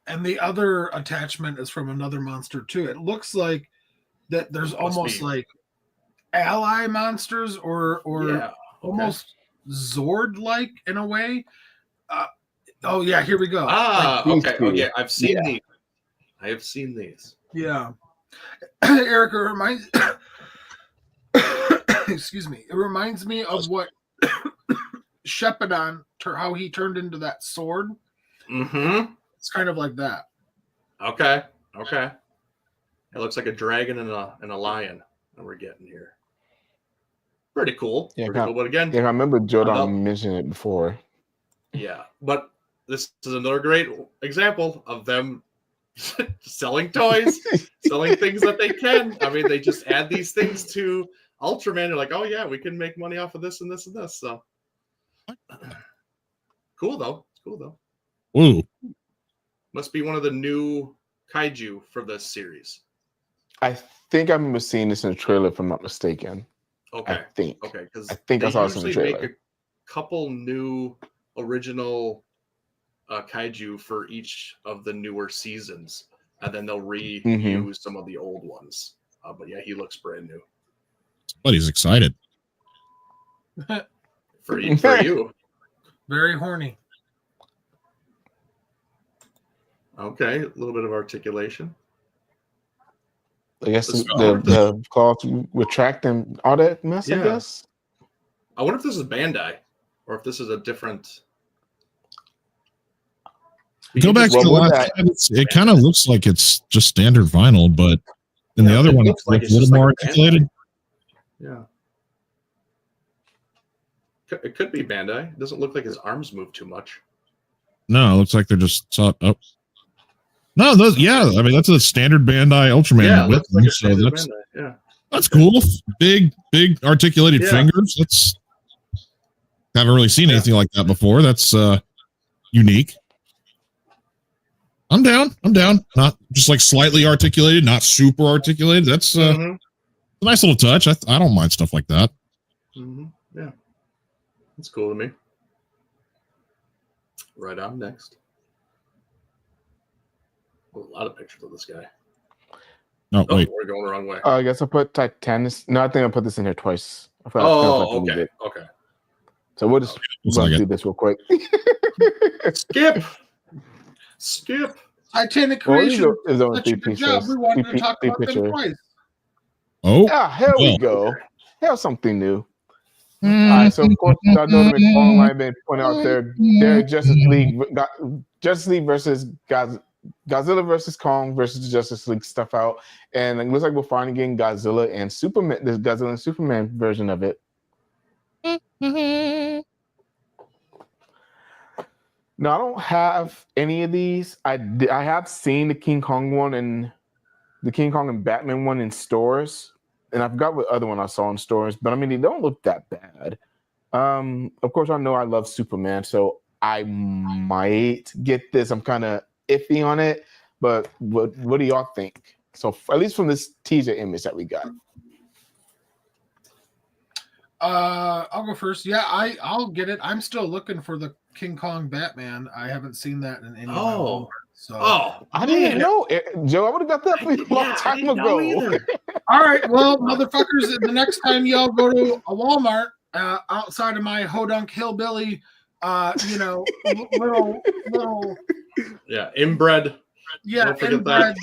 And the other attachment is from another monster too. It looks like that there's almost like ally monsters or almost Zord-like in a way. Oh yeah, here we go. Okay. I've seen these. I have seen these. Yeah. Erica reminds excuse me. It reminds me of what Shepidon, how he turned into that sword. Mm-hmm. It's kind of like that. Okay. It looks like a dragon and a lion that we're getting here. Pretty cool. Yeah, cool. But again, I remember Jordan mentioning it before. Yeah, but this is another great example of them selling toys, selling things that they can. I mean, they just add these things to Ultraman. They're like, oh yeah, we can make money off of this and this and this. So cool though. It's cool though. Ooh. Must be one of the new kaiju for this series. I think I remember seeing this in the trailer, if I'm not mistaken. Okay. I think. Okay, because I think I saw this in the trailer. Make a couple new original kaiju for each of the newer seasons, and then they'll reuse some of the old ones. But yeah, he looks brand new. But he's excited. For you. Very horny. Okay, a little bit of articulation. I guess the claws retract and all that mess, I guess. I wonder if this is Bandai or if this is a different. Go back to the last time. It kind of looks like it's just standard vinyl, but in the other one, it's like a little more articulated. Yeah. It could be Bandai. It doesn't look like his arms move too much. No, it looks like they're just up. No, those, yeah. I mean, that's a standard Bandai Ultraman. Yeah, with them, like so Bandai. Yeah, that's cool. Big articulated fingers. That's haven't really seen anything like that before. That's unique. I'm down. Not just like slightly articulated, not super articulated. That's a nice little touch. I don't mind stuff like that. Yeah, that's cool to me. Right on, next. A lot of pictures of this guy. Oh, wait. We're going the wrong way. I guess I put Titanic. No, I think I put this in here twice. Okay. So we'll just do this real quick. Skip. Titanic Creations. Such a good job. We wanted to talk about them twice. Oh, yeah, here we go. Here's something new. All right, so of course, I know the online been pointing out their Justice League versus Godzilla versus Kong versus the Justice League stuff out, and it looks like we're finally getting Godzilla and Superman. This Godzilla and Superman version of it. No, I don't have any of these. I have seen the King Kong one and the King Kong and Batman one in stores, and I forgot what other one I saw in stores. But I mean, they don't look that bad. Of course, I know I love Superman, so I might get this. I'm kind of iffy on it, but what do y'all think? So at least from this teaser image that we got. I'll go first. Yeah, I'll get it. I'm still looking for the King Kong Batman. I haven't seen that in any of my Walmart. So I didn't know it, Joe. I would have got that for you a long time ago. All right, well, motherfuckers, the next time y'all go to a Walmart outside of my Hodunk Hillbilly, little inbred. Yeah, inbred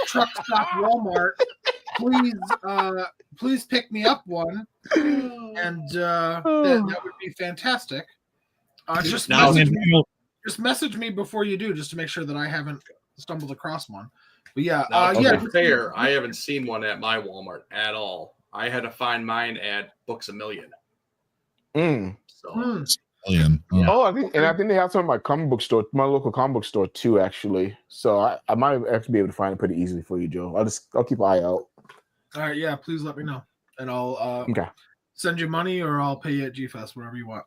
truck stop Walmart. Please pick me up one, and that would be fantastic. Just message me before you do, just to make sure that I haven't stumbled across one. But yeah, fair. I haven't seen one at my Walmart at all. I had to find mine at Books A Million. Oh, I think they have some in my comic book store, my local comic book store too, actually. So I might actually be able to find it pretty easily for you, Joe. I'll keep an eye out. All right, yeah, please let me know, and I'll send you money or I'll pay you at GFest, whatever you want.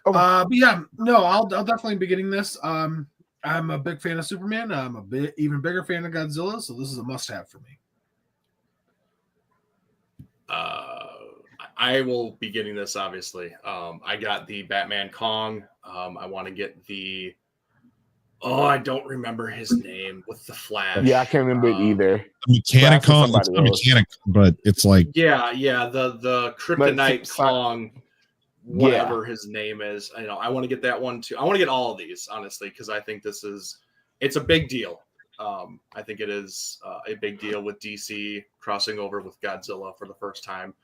Okay. But yeah, no, I'll definitely be getting this. I'm a big fan of Superman. I'm even bigger fan of Godzilla, so this is a must-have for me. I will be getting this, obviously. I got the Batman Kong. I want to get the... I don't remember his name with the Flash. Yeah, I can't remember it either. Mechanic Kong, it's not Mechanic, but it's like... Yeah, the Kryptonite Kong, whatever his name is. I want to get that one too. I want to get all of these, honestly, because I think it's a big deal. I think it is a big deal with DC crossing over with Godzilla for the first time.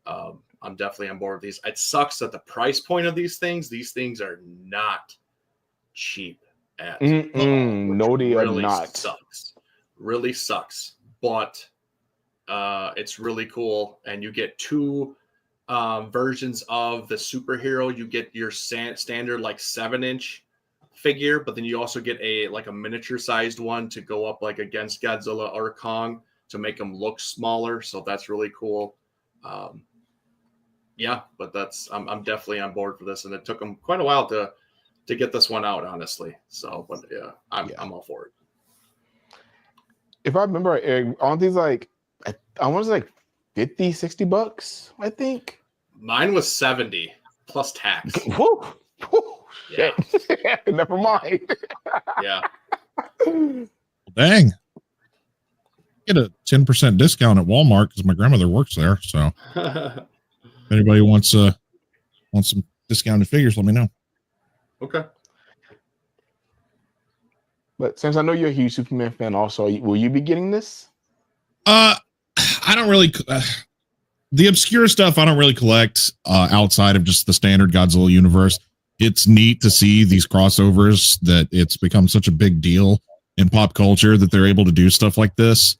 I'm definitely on board with these. It sucks that the price point of these things are not cheap at all. No, they are not. Really sucks. But it's really cool. And you get two versions of the superhero. You get your standard like 7-inch figure, but then you also get a miniature sized one to go up like against Godzilla or Kong to make them look smaller. So that's really cool. But I'm definitely on board for this, and it took them quite a while to get this one out, honestly. So, but yeah, I'm all for it. If I remember right, Eric, aren't these like I want to say like $50-$60, I think. Mine was 70. plus tax. Woo, woo, Yeah. shit. Never mind. Yeah. Dang. Get a 10% discount at Walmart because my grandmother works there. So if anybody wants some discounted figures, let me know. Okay. But since I know you're a huge Superman fan, also, will you be getting this? I don't really. The obscure stuff I don't really collect outside of just the standard Godzilla universe. It's neat to see these crossovers, that it's become such a big deal in pop culture that they're able to do stuff like this.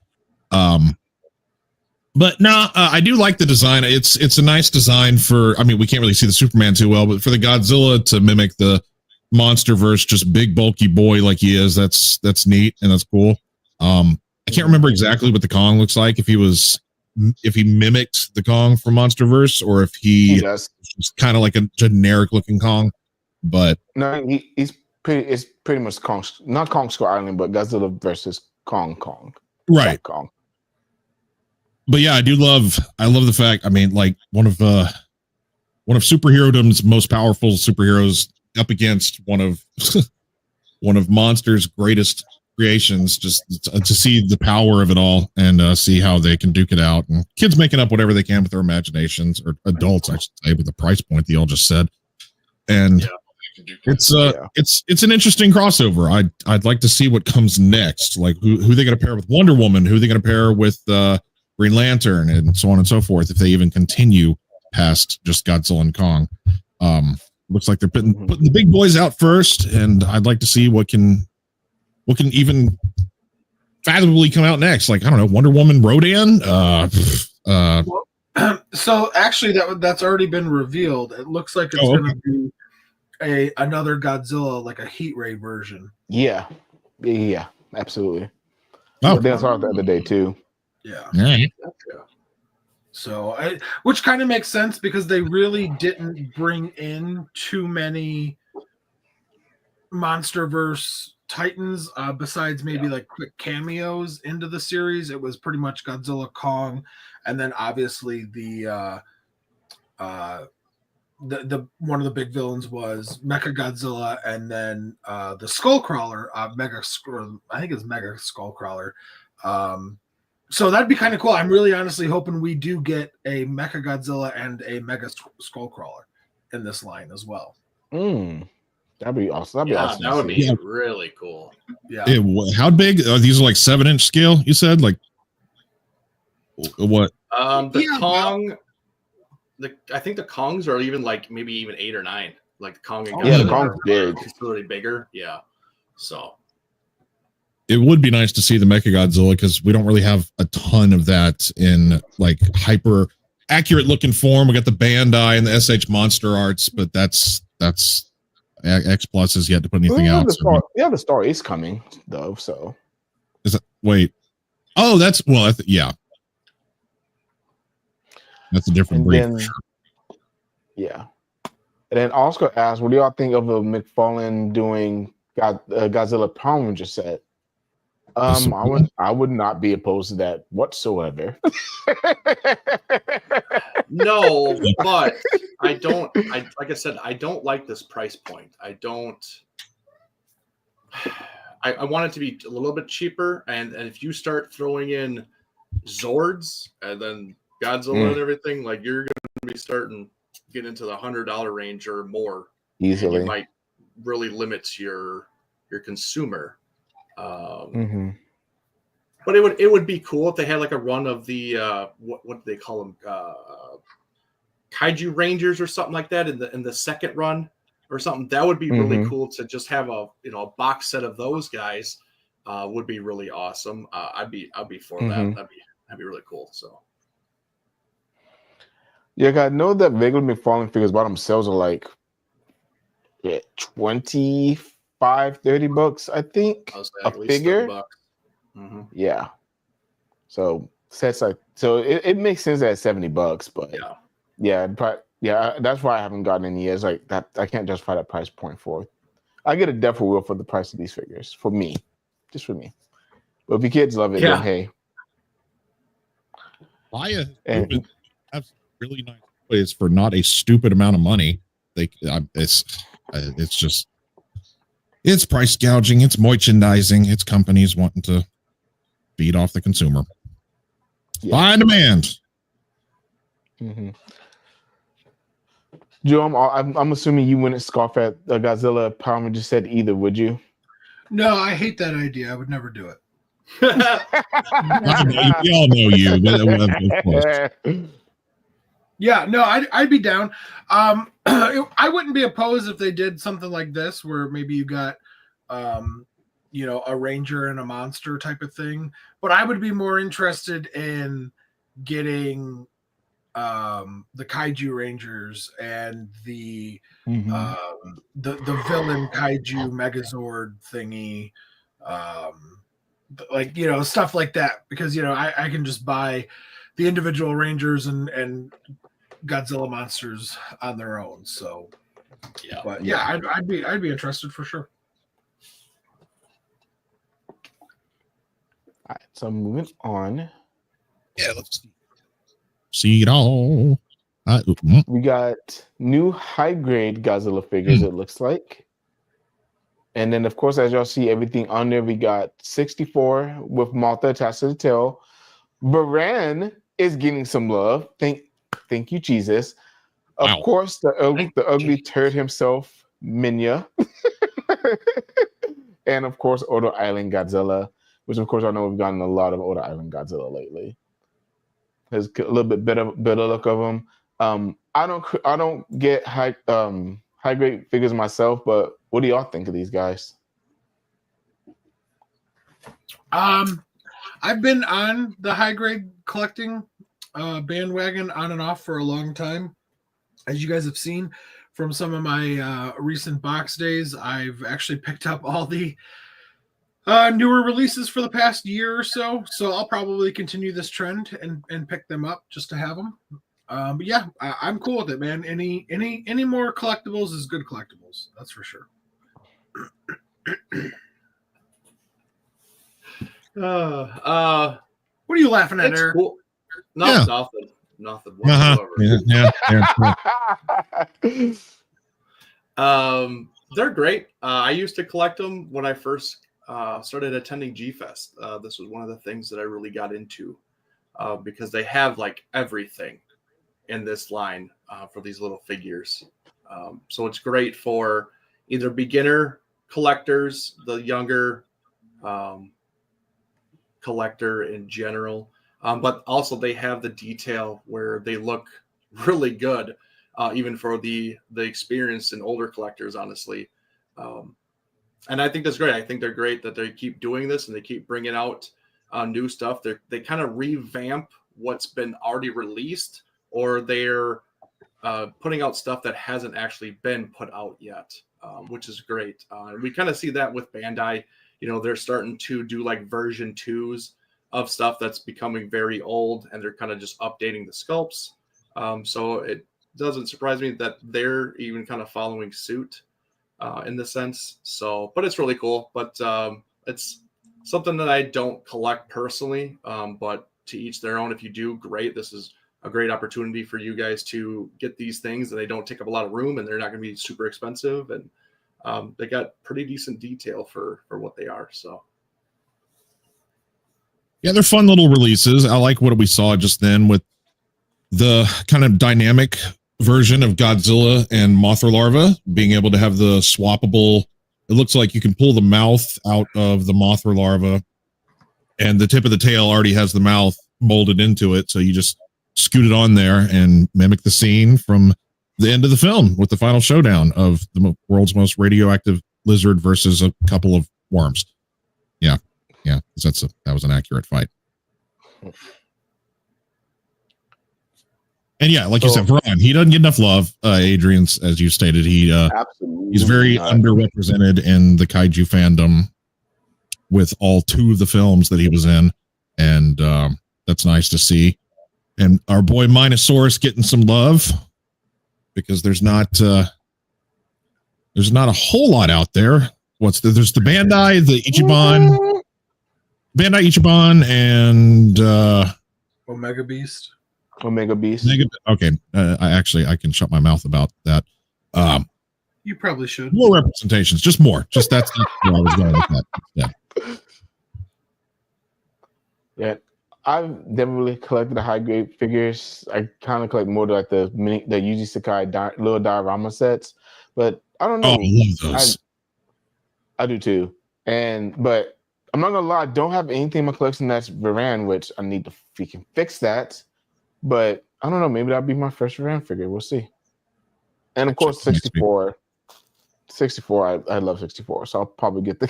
But no, I do like the design. It's a nice design for, I mean, we can't really see the Superman too well, but for the Godzilla to mimic the Monsterverse, just big bulky boy like he is, that's neat and that's cool. I can't remember exactly what the Kong looks like, if he mimicked the Kong from Monsterverse or if he does. It's kind of like a generic looking Kong, but no, it's pretty much Kong, not Kong Skull Island, but Godzilla versus Kong, right? Kong. But yeah, I love the fact, I mean, like one of superherodom's most powerful superheroes up against one of Monster's greatest creations, just to see the power of it all and see how they can duke it out, and kids making up whatever they can with their imaginations, or adults, I should say, with the price point that y'all just said. And it's an interesting crossover. I'd like to see what comes next, like who they're going to pair with Wonder Woman, who they're going to pair with Green Lantern, and so on and so forth, if they even continue past just Godzilla and Kong. Looks like they're putting the big boys out first, and I'd like to see what can even fathomably come out next. Like, I don't know, Wonder Woman, Rodan. So actually, that's already been revealed. It looks like it's going to be another Godzilla, like a heat ray version. Yeah, absolutely. Oh, that's all the other day too. Yeah. Right. So, which kind of makes sense because they really didn't bring in too many Monsterverse Titans, besides maybe like quick cameos into the series. It was pretty much Godzilla, Kong, and then obviously the one of the big villains was Mechagodzilla, and then the Skullcrawler, I think it's Mega Skullcrawler. So that'd be kind of cool. I'm really honestly hoping we do get a Mechagodzilla and a Mega Skullcrawler in this line as well. That'd be awesome. That would be really cool. Yeah. How big are these? Are like 7-inch scale? You said, like what? Kong. I think the Kongs are even like maybe even 8 or 9. Like the Kong and the Kong's big. It's really bigger. Yeah. So it would be nice to see the Mechagodzilla, because we don't really have a ton of that in like hyper accurate looking form. We got the Bandai and the SH Monster Arts, but that's X Plus has yet to put anything out. The Star is coming though. So is it? Wait. Oh, that's yeah. That's a different breed. Then, for sure. Yeah. And then Oscar asked, "What do y'all think of a McFarlane doing Godzilla Power Ranger set?" I would not be opposed to that whatsoever. No, but like I said, I don't like this price point. I want it to be a little bit cheaper, and if you start throwing in Zords and then Godzilla and everything, like you're going to be starting to get into the $100 range or more easily. You might really limit your consumer. But it would be cool if they had like a run of the what do they call them, kaiju rangers or something like that in the second run or something. That would be really cool to just have a box set of those guys. Would be really awesome. I'd be for that. That'd be really cool. So yeah, I know that regular McFarlane figures by themselves are like $25-30, I think, a figure. Yeah. So sets like it makes sense at $70, but that's why I haven't gotten any yet. It's like that I can't justify that price point for it. I get a death for the price of these figures for me, just for me. But if your kids love it, then hey. Buy a really nice place for not a stupid amount of money. it's price gouging, it's merchandising, it's companies wanting to beat off the consumer. Supply and demand. Mm-hmm. Joe, I'm assuming you wouldn't scoff at Godzilla Power Ranger set either, would you? No, I hate that idea. I would never do it. We all know you, but of course. Yeah, no, I'd be down. I wouldn't be opposed if they did something like this, where maybe you got, a ranger and a monster type of thing. But I would be more interested in getting the kaiju rangers and the villain kaiju megazord thingy, stuff like that, because I can just buy the individual rangers and Godzilla monsters on their own. So I'd be interested for sure. All right, so moving on. Yeah, let's see it all. We got new high grade Godzilla figures, it looks like. And then, of course, as y'all see, everything on there, we got 64 with Malta attached to the tail. Baran is getting some love. Thank you, Jesus. Of course, the ugly turd himself, Minya. And, of course, Odo Island Godzilla, which, of course, I know we've gotten a lot of Odo Island Godzilla lately. There's a little bit better look of them. I don't get high grade figures myself, but what do y'all think of these guys? I've been on the high grade collecting bandwagon on and off for a long time. As you guys have seen from some of my recent box days, I've actually picked up all the newer releases for the past year or so. So I'll probably continue this trend and pick them up just to have them. But yeah, I'm cool with it, man. Any more collectibles is good collectibles. That's for sure. What are you laughing at, Eric? Cool. Nothing. They're great. I used to collect them when I first started attending G-Fest. This was one of the things that I really got into because they have like everything in this line for these little figures. So it's great for either beginner collectors, the younger collector in general, but also they have the detail where they look really good, even for the experienced and older collectors, honestly. And I think that's great. I think they're great that they keep doing this and they keep bringing out new stuff. They kind of revamp what's been already released, or they're putting out stuff that hasn't actually been put out yet, which is great. And we kind of see that with Bandai. They're starting to do like version 2s of stuff that's becoming very old, and they're kind of just updating the sculpts. So it doesn't surprise me that they're even kind of following suit in the sense. So, but it's really cool. But it's something that I don't collect personally, but to each their own. If you do, great. This is a great opportunity for you guys to get these things, and they don't take up a lot of room, and they're not going to be super expensive, and they got pretty decent detail for what they are. So yeah, they're fun little releases. I like what we saw just then with the kind of dynamic version of Godzilla and Mothra larva being able to have the swappable. It looks like you can pull the mouth out of the Mothra larva, and the tip of the tail already has the mouth molded into it, so you just scoot it on there and mimic the scene from the end of the film with the final showdown of the world's most radioactive lizard versus a couple of worms. Yeah, that was an accurate fight. And yeah, like you said, Veron, he doesn't get enough love. Adrian, as you stated, he's very underrepresented in the kaiju fandom with all 2 of the films that he was in, and that's nice to see. And our boy Minosaurus getting some love, because there's not a whole lot out there. There's the Bandai, the Ichiban, and Omega Beast. Okay, I can shut my mouth about that. You probably should. More representations, just more. Just that's where I was going with that. Yeah. Yeah, I've definitely collected the high grade figures. I kind of collect more like the Yuji Sakai little diorama sets, but I don't know. Oh, I love those. I do too. But I'm not gonna lie, I don't have anything in my collection that's Varan, which I need to freaking fix that. But I don't know, maybe that'll be my first Varan figure. We'll see. And of course, 64. 64, I love 64, so I'll probably get the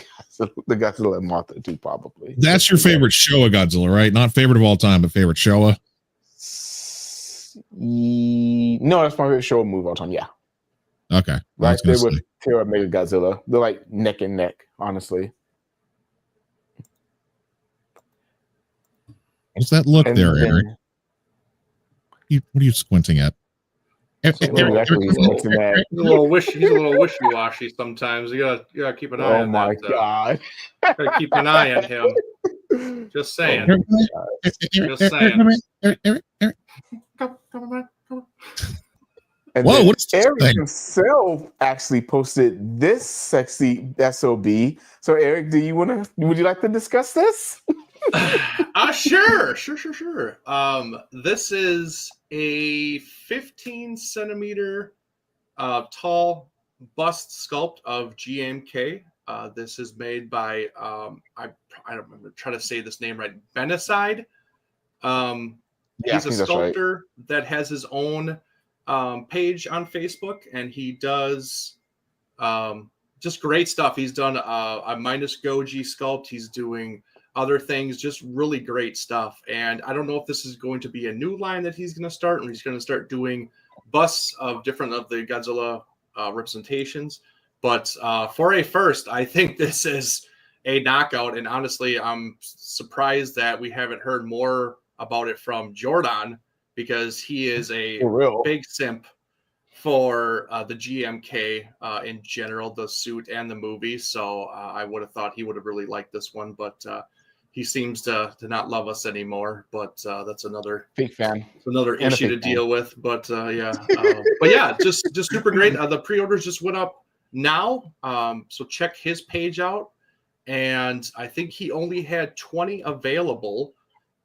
Godzilla and Mothra too, probably. That's your favorite Showa Godzilla, right? Not favorite of all time, but favorite Showa? No, that's my favorite Showa move of all time, yeah. Okay. Right there with Terra Mega Godzilla. They're like neck and neck, honestly. What's that look there, Eric? What are you squinting at? He's a little wishy-washy sometimes. You gotta keep an eye on that. Oh my god! Gotta keep an eye on him. Just saying. Just saying. And whoa! What's Eric himself actually posted this sexy SOB. So Eric, would you like to discuss this? Sure. This is a 15 centimeter tall bust sculpt of GMK. This is made by I don't remember, try to say this name right, Benacide. He's a sculptor that has his own page on Facebook, and he does just great stuff. He's done a minus Goji sculpt. He's doing other things, just really great stuff. And I don't know if this is going to be a new line that he's going to start, or he's going to start doing busts of different of the Godzilla representations. But for a first, I think this is a knockout. And honestly, I'm surprised that we haven't heard more about it from Jordan, because he is a big simp for the GMK in general, the suit and the movie. So I would have thought he would have really liked this one, but he seems to not love us anymore. But that's another big fan. It's another issue to deal with. But just super great. The pre-orders just went up now, so check his page out. And I think he only had 20 available,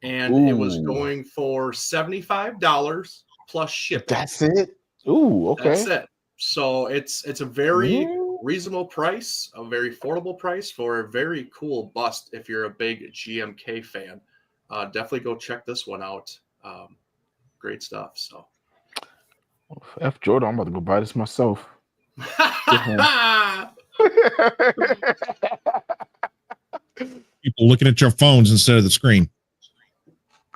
and it was going for $75 plus shipping. That's it. Ooh, okay. That's it. So it's a very reasonable price, a very affordable price for a very cool bust. If you're a big GMK fan, definitely go check this one out. Great stuff. So, F Jordan, I'm about to go buy this myself. People looking at your phones instead of the screen.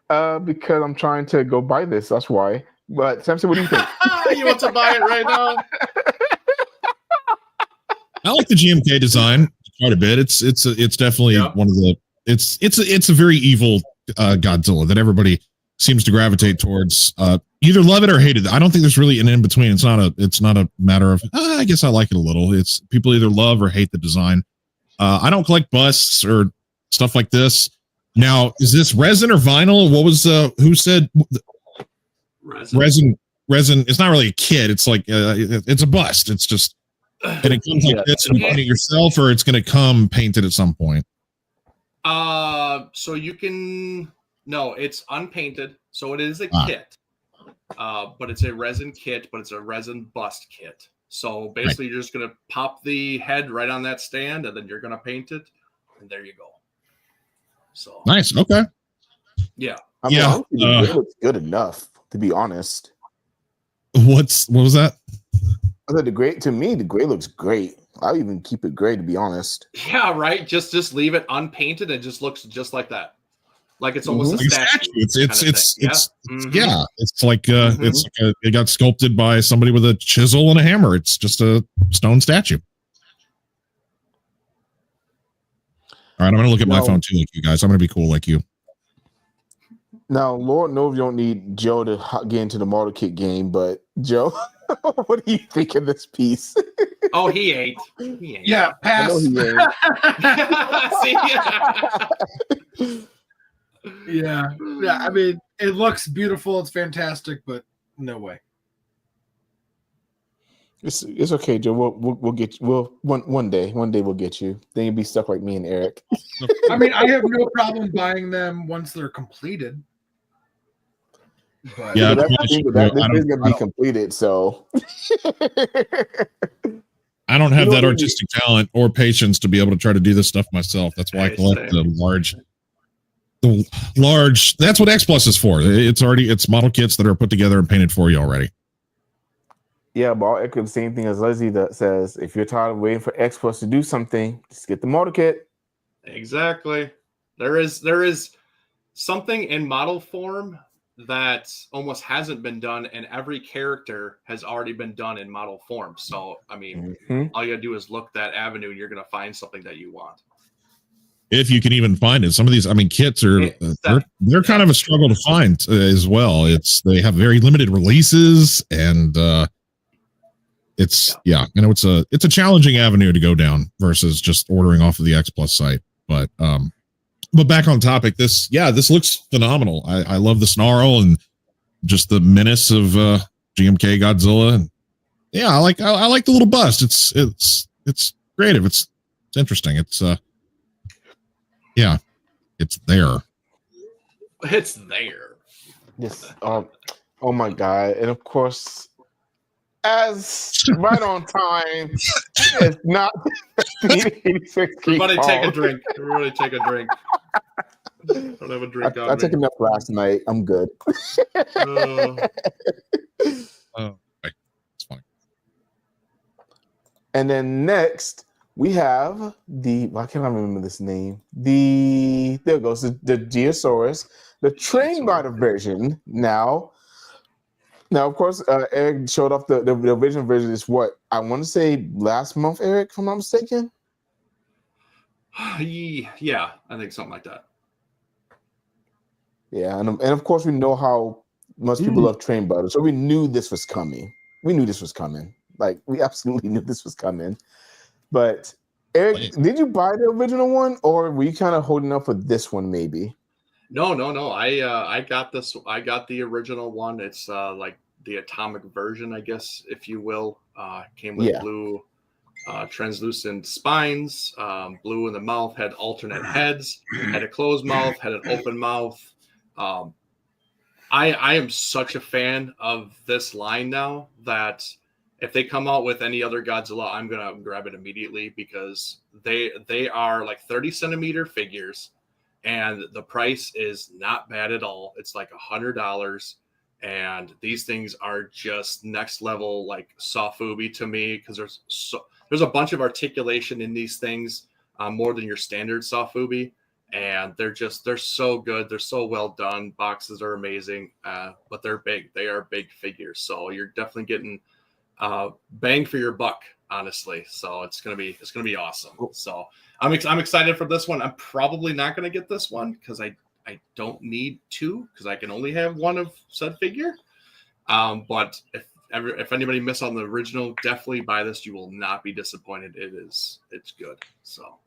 Because I'm trying to go buy this. That's why. But Samson, what do you think? You want to buy it right now? I like the GMK design quite a bit. It's definitely one of the it's a very evil Godzilla that everybody seems to gravitate towards. Either love it or hate it. I don't think there's really an in between. It's not a matter of I guess I like it a little. It's people either love or hate the design. I don't collect busts or stuff like this. Now, is this resin or vinyl? What was who said resin? It's not really a kit. It's like it's a bust. It's just and it comes like this, and you paint it yourself, or it's going to come painted at some point. So you can it's unpainted. So it is a kit, but it's a resin kit, but it's a resin bust kit. So basically, you're just going to pop the head right on that stand, and then you're going to paint it, and there you go. So nice. Okay. Yeah. I mean, it looks good enough, to be honest. What was that? I said the gray looks great. I'll even keep it gray, to be honest. Yeah, right. Just leave it unpainted and just looks just like that. Like it's almost a statue. It's like it got sculpted by somebody with a chisel and a hammer. It's just a stone statue. All right, I'm going to look at my phone too, like you guys. I'm going to be cool like you. Now, Lord knows you don't need Joe to get into the model kit game, but Joe, what do you think of this piece? Oh, he ate. Yeah, pass. I know he ate. Yeah. I mean, it looks beautiful. It's fantastic, but no way. It's okay, Joe. We'll get you. One day we'll get you. Then you'll be stuck like me and Eric. I mean, I have no problem buying them once they're completed. But Yeah, this is gonna be completed, so I don't have that artistic talent or patience to be able to try to do this stuff myself. That's why I collect the large. That's what X Plus is for. It's model kits that are put together and painted for you already. Yeah, but I'll echo the same thing as Leslie that says, if you're tired of waiting for X Plus to do something, just get the model kit. Exactly. There is something in model form that almost hasn't been done, and every character has already been done in model form. So, I mean, all you gotta do is look that avenue, and you're gonna find something that you want. If you can even find it. Some of these, I mean, kits are they're kind of a struggle to find as well. They have very limited releases, and it's a challenging avenue to go down versus just ordering off of the X Plus site. But back on topic, this looks phenomenal. I love the snarl and just the menace of GMK Godzilla. And yeah, I like the little bust. It's creative. It's interesting. It's it's there. It's there. Yes. Oh my God. And of course, as right on time, it's not 86. Everybody take a drink. Everybody take a drink. Don't have a drink on I took enough last night. I'm good. It's fine. And then next we have why can't I remember this name? There it goes, the Geosaurus, the train rider version now. Now, of course, Eric showed off the original version is what I want to say last month, Eric, if I'm not mistaken. Yeah, I think something like that. Yeah, and of course we know how much people love train butter, so we knew this was coming. Like we absolutely knew this was coming. But Eric, did you buy the original one, or were you kind of holding up for this one, maybe? No. I got this. I got the original one. It's like the atomic version, I guess, if you will. Came with blue translucent spines, blue in the mouth, had alternate heads, had a closed mouth, had an open mouth. I am such a fan of this line now that if they come out with any other Godzilla, I'm gonna grab it immediately because they are like 30 centimeter figures. And the price is not bad at all. It's like $100. And these things are just next level, like sofubi to me, because there's a bunch of articulation in these things, more than your standard sofubi. And they're so good. They're so well done. Boxes are amazing, but they're big. They are big figures. So you're definitely getting bang for your buck, honestly. So it's gonna be awesome. So I'm excited for this one. I'm probably not gonna get this one because I don't need two because I can only have one of said figure. But if anybody missed on the original, definitely buy this. You will not be disappointed. It's good. So.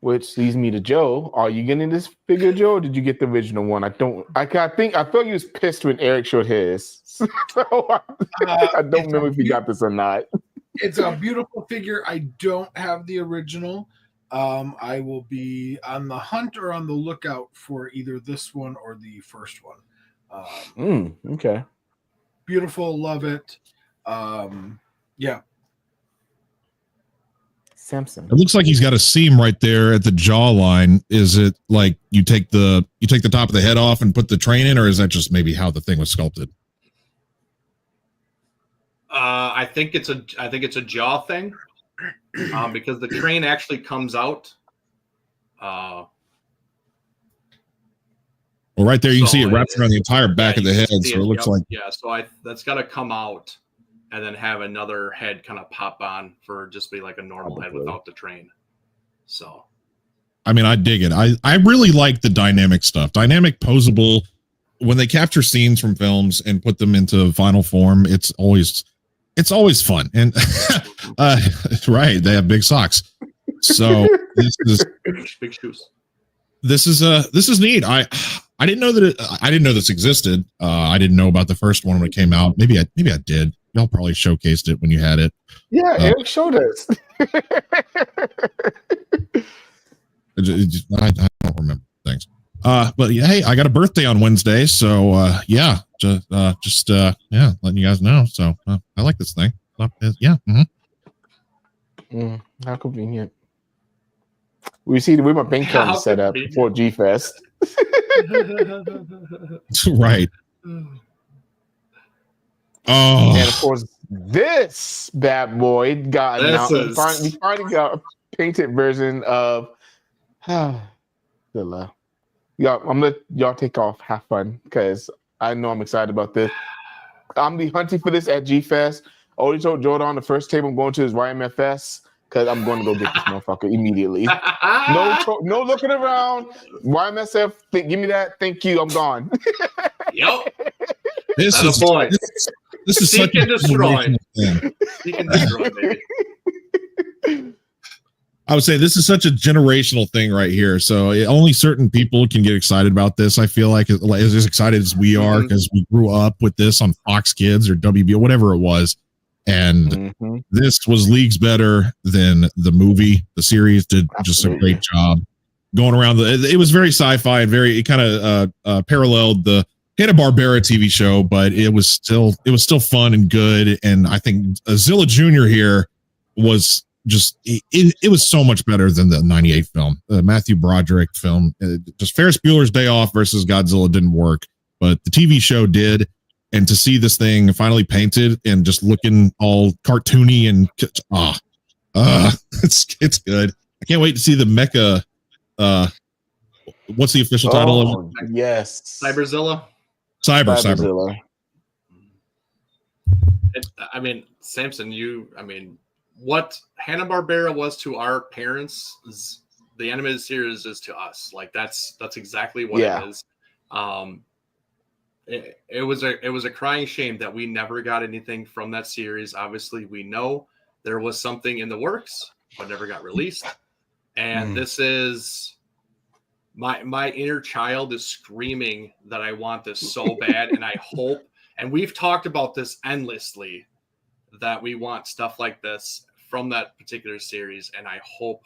Which leads me to Joe. Are you getting this figure, Joe, or did you get the original one? I feel like he was pissed when Eric showed his. So I don't remember if he got this or not. It's a beautiful figure. I don't have the original. I will be on the hunt or on the lookout for either this one or the first one. Okay. Beautiful, love it. Yeah. Samson. It looks like he's got a seam right there at the jawline. Is it like you take the top of the head off and put the train in, or is that just maybe how the thing was sculpted? I think it's a jaw thing, because the train actually comes out. Well, right there you see it wrapped around the entire back of the head, so it looks like So that's got to come out and then have another head kind of pop on for just be like a normal head without the train. So, I mean, I dig it. I really like the dynamic stuff. Dynamic posable. When they capture scenes from films and put them into final form, it's always fun. And right, they have big socks. So this is big shoes. This is neat. I didn't know that I didn't know this existed. I didn't know about the first one when it came out. Maybe I did. Y'all probably showcased it when you had it. Yeah, Eric showed us. I don't remember things. But yeah, hey, I got a birthday on Wednesday, so yeah, just letting you guys know. So I like this thing. Yeah. How convenient. We my bank account set up before G Fest. Right. Oh, and of course, this bad boy got announced. We finally got a painted version of Godzilla. Y'all, I'm gonna let y'all take off. Have fun, because I know I'm excited about this. I'm be hunting for this at G Fest. I already told Jordan the first table I'm going to is YMFS, because I'm going to go get this motherfucker immediately. No looking around. YMSF, give me that. Thank you. I'm gone. Yep. This is Seek and destroy. Seek and destroy, baby. I would say this is such a generational thing right here. So only certain people can get excited about this. I feel like as excited as we are, because we grew up with this on Fox Kids or WB or whatever it was. And this was leagues better than the movie. The series did just a great job going around. It was very sci-fi and it kind of paralleled the Hanna-Barbera TV show, but it was still fun and good. And I think Zilla Jr. here was just it was so much better than the 98 film, the Matthew Broderick film. Just Ferris Bueller's Day Off versus Godzilla didn't work, but the TV show did. And to see this thing finally painted and just looking all cartoony and it's good. I can't wait to see the mecha. What's the official title of it? Yes, Cyberzilla. Cyberzilla. I mean, Samson, what Hanna-Barbera was to our parents, the animated series is to us. Like that's exactly what it is. It was a crying shame that we never got anything from that series. Obviously, we know there was something in the works, but never got released. And this is my inner child is screaming that I want this so bad, and I hope. And we've talked about this endlessly, that we want stuff like this from that particular series. And I hope,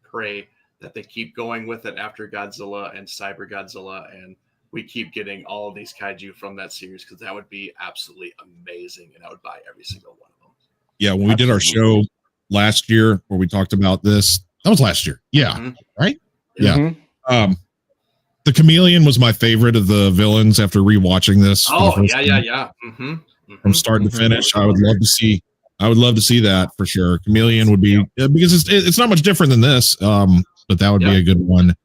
pray that they keep going with it after Godzilla and Cyber Godzilla, and we keep getting all of these kaiju from that series, because that would be absolutely amazing, and I would buy every single one of them. Yeah, when we did our show last year where we talked about this, that was last year. Yeah, right? Yeah. The Chameleon was my favorite of the villains after rewatching this. Oh, yeah. From start to finish, I would love to see that for sure. Chameleon would be, because it's not much different than this, but that would be a good one.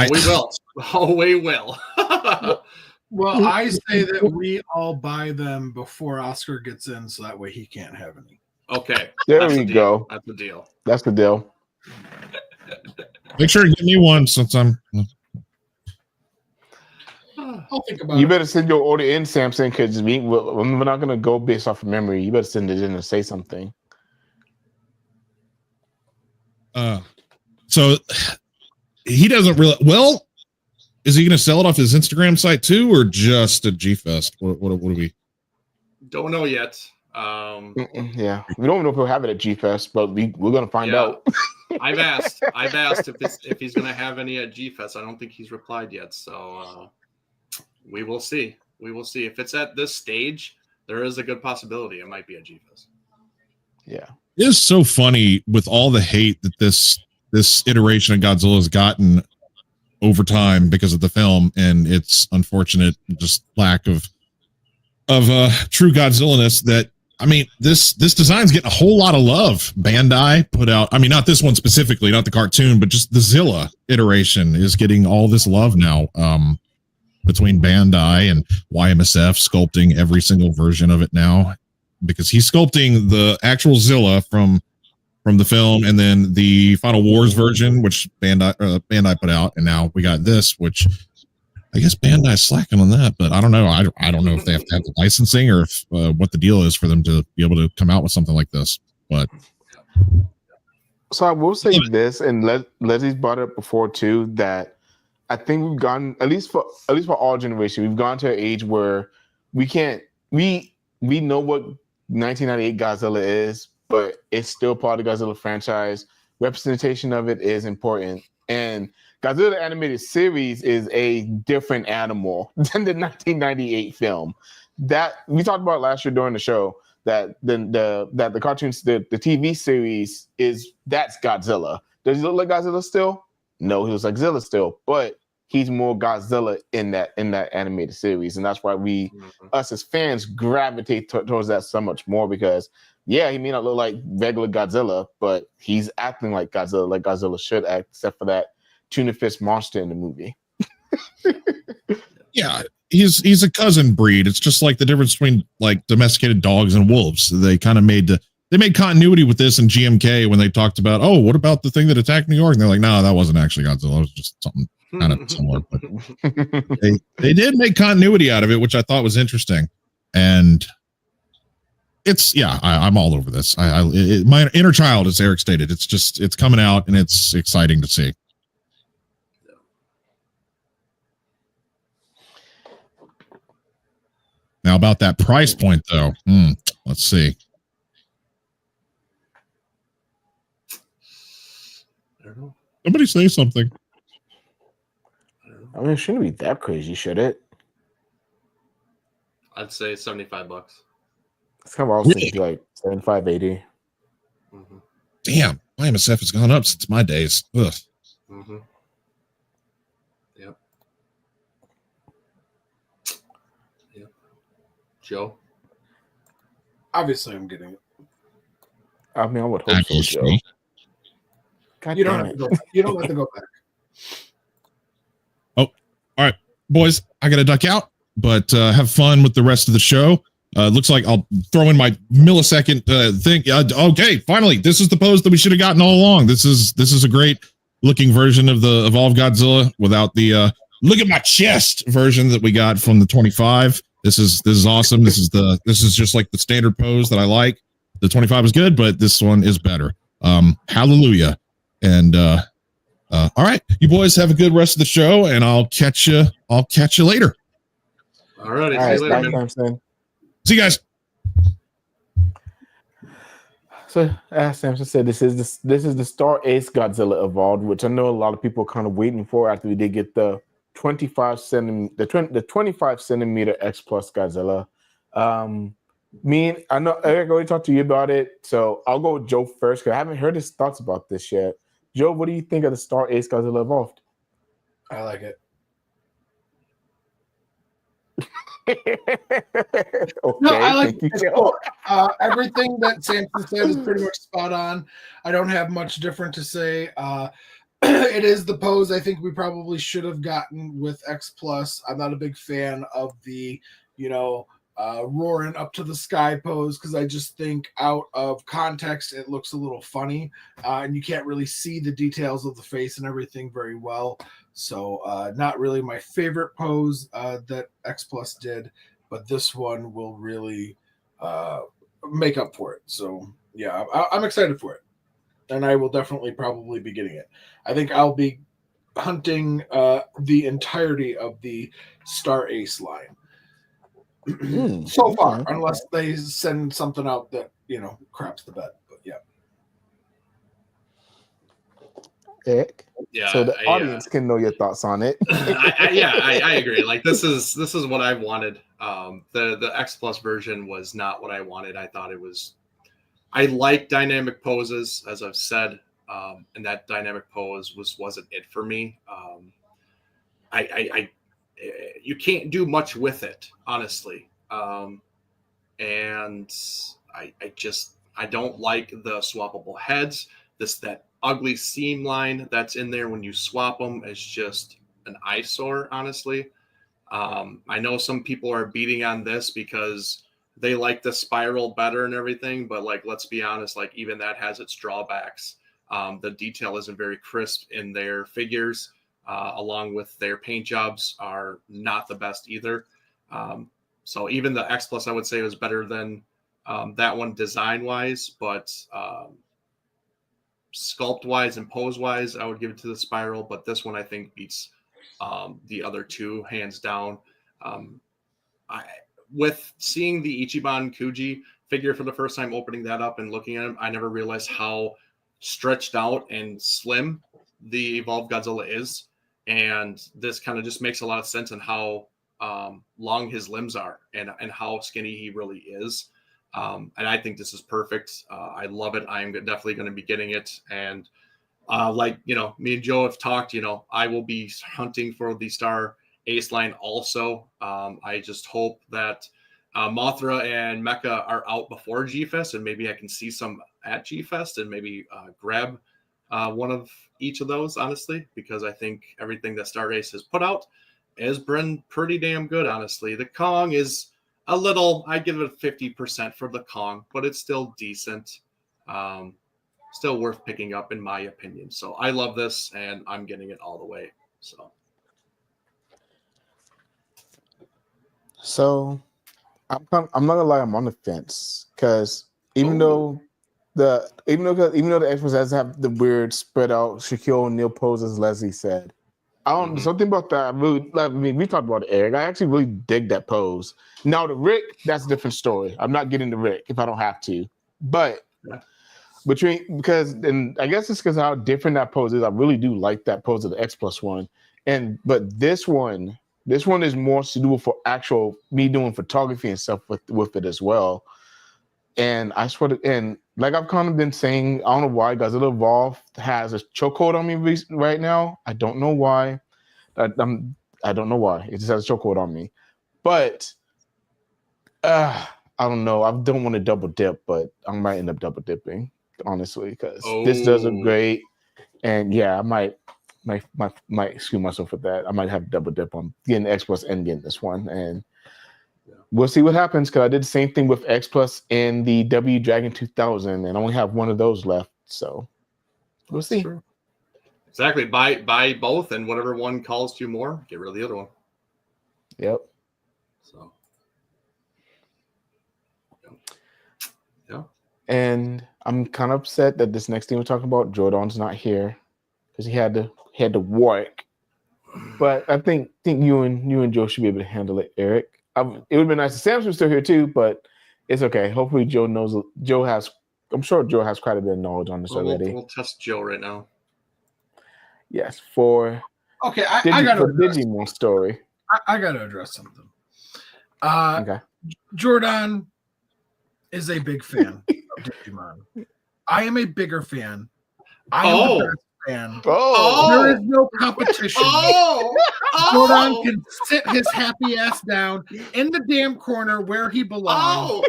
We will. Well, I say that we all buy them before Oscar gets in, so that way he can't have any. Okay. There we go. That's the deal. That's the deal. Make sure to give me one since I'm. I'll think about it. You better send your order in, Samson, because we're not going to go based off of memory. You better send it in and say something. So he doesn't really. Well, is he going to sell it off his Instagram site too, or just at G Fest? What do we? Don't know yet. Yeah, we don't know if he'll have it at G Fest, but we're going to find out. I've asked if he's going to have any at G Fest. I don't think he's replied yet, so we will see. We will see if it's at this stage. There is a good possibility it might be at G Fest. Yeah, it is so funny with all the hate that this iteration of Godzilla has gotten over time because of the film and its unfortunate just lack of true Godzilla-ness. That, I mean, this design's getting a whole lot of love. Bandai put out, I mean, not this one specifically, not the cartoon, but just the Zilla iteration is getting all this love now, between Bandai and YMSF sculpting every single version of it now, because he's sculpting the actual Zilla from the film, and then the Final Wars version, which Bandai put out, and now we got this, which I guess Bandai's slacking on that, but I don't know. I don't know if they have to have the licensing or if, what the deal is for them to be able to come out with something like this. But So I will say this, and Leslie's brought it up before too, that I think we've gone at least for our generation, we've gone to an age where we know what 1998 Godzilla is, but it's still part of the Godzilla franchise. Representation of it is important, and Godzilla the animated series is a different animal than the 1998 film. That we talked about last year during the show. That the cartoons, the TV series that's Godzilla. Does he look like Godzilla still? No, he looks like Zilla still, but he's more Godzilla in that animated series, and that's why us as fans gravitate towards that so much more, because he may not look like regular Godzilla, but he's acting like Godzilla should act, except for that tuna fish monster in the movie. Yeah, he's a cousin breed. It's just like the difference between like domesticated dogs and wolves. They kind of made continuity with this in GMK when they talked about, oh, what about the thing that attacked New York? And they're like, no, that wasn't actually Godzilla. It was just something kind of similar. But they did make continuity out of it, which I thought was interesting. And it's I'm all over this. My inner child, as Eric stated, it's coming out and it's exciting to see. Now about that price point, though, let's see. I don't know. Somebody say something. I mean, it shouldn't be that crazy, should it? I'd say $75. It's kind of also like 75, 80. Mm-hmm. Damn, YMSF has gone up since my days. Ugh. Mm-hmm. Yep. Joe? Obviously, I'm getting it. I mean, I would hope so, Joe. You don't have to go. You don't have to go back. Oh, all right, boys. I got to duck out, but have fun with the rest of the show. Looks like I'll throw in my millisecond thing. Okay, finally, this is the pose that we should have gotten all along. This is a great looking version of the Evolved Godzilla without the look at my chest version that we got from the 25. This is awesome. This is just like the standard pose that I like. The 25 is good, but this one is better. Hallelujah. And all right, you boys have a good rest of the show, and I'll catch you later. All right, see you later, man. See you guys. So, as Samson said, this is the Star Ace Godzilla Evolved, which I know a lot of people are kind of waiting for after we did get the 25 centimeter X Plus Godzilla. I know Eric already talked to you about it, so I'll go with Joe first because I haven't heard his thoughts about this yet. Joe, what do you think of the Star Ace Godzilla Evolved? I like it. Okay, no, I like it. Cool. Everything that Samson said is pretty much spot on. I don't have much different to say. It is the pose I think we probably should have gotten with X Plus. I'm not a big fan of the, roaring up to the sky pose because I just think out of context it looks a little funny, and you can't really see the details of the face and everything very well. So not really my favorite pose that X Plus did, but this one will really make up for it. So yeah, I'm excited for it, and I will definitely probably be getting it. I think I'll be hunting the entirety of the Star Ace line. So far, unless they send something out that craps the bed. But yeah. Eric? Yeah. So the audience can know your thoughts on it. I agree. Like this is what I wanted. The X Plus version was not what I wanted. I thought it was. I like dynamic poses, as I've said, and that dynamic pose wasn't it for me. You can't do much with it, honestly. And I don't like the swappable heads. That ugly seam line that's in there when you swap them is just an eyesore, honestly. I know some people are beating on this because they like the spiral better and everything, but like, let's be honest, like even that has its drawbacks. The detail isn't very crisp in their figures. Along with their paint jobs are not the best either. So even the X Plus, I would say, was better than that one design wise, but sculpt wise and pose wise, I would give it to the Spiral, but this one I think beats the other two hands down. With seeing the Ichiban Kuji figure for the first time, opening that up and looking at him, I never realized how stretched out and slim the Evolved Godzilla is. And this kind of just makes a lot of sense in how long his limbs are and how skinny he really is. And I think this is perfect. I love it. I'm definitely going to be getting it. And like, me and Joe have talked, I will be hunting for the Star Ace line also. I just hope that Mothra and Mecha are out before G-Fest, and maybe I can see some at G-Fest and maybe grab one of each of those, honestly, because I think everything that Star Ace has put out has been pretty damn good, honestly. The Kong is a little, I give it 50% for the Kong, but it's still decent. Still worth picking up, in my opinion. So I love this, and I'm getting it all the way. So I'm not gonna lie, I'm on the fence because even though the Xbox doesn't have the weird spread out Shaquille O'Neal pose as Leslie said, I don't something about that. I really, I mean, we talked about it, Eric. I actually really dig that pose. Now the Rick, that's a different story. I'm not getting the Rick if I don't have to, but because I guess it's because how different that pose is. I really do like that pose of the X+ one, but this one is more suitable for actual me doing photography and stuff with it as well. And I swear and like I've kind of been saying, I don't know why Godzilla Evolved has a chokehold on me right now. I don't know why. I don't know why. It just has a chokehold on me. But I don't know. I don't want to double dip, but I might end up double dipping, honestly, because this does look great. And yeah, I might excuse myself with that. I might have double dip on getting X+ and getting this one, and we'll see what happens. Because I did the same thing with X+ and the W Dragon 2000, and I only have one of those left. So we'll see. True. Exactly. Buy both, and whatever one calls to you more, get rid of the other one. Yep. So. Yeah. And I'm kind of upset that this next thing we're talking about, Jordan's not here because he had to work. But I think you and Joe should be able to handle it, Eric. It would have been nice if Sam's was still here too, but it's okay. Hopefully I'm sure Joe has quite a bit of knowledge on this already. We'll test Joe right now. Yes, for I got a Digimon story. I got to address something. Okay. Jordan is a big fan of Digimon. I am a bigger fan. I am the best fan. There is no competition. Jordan can sit his happy ass down in the damn corner where he belongs.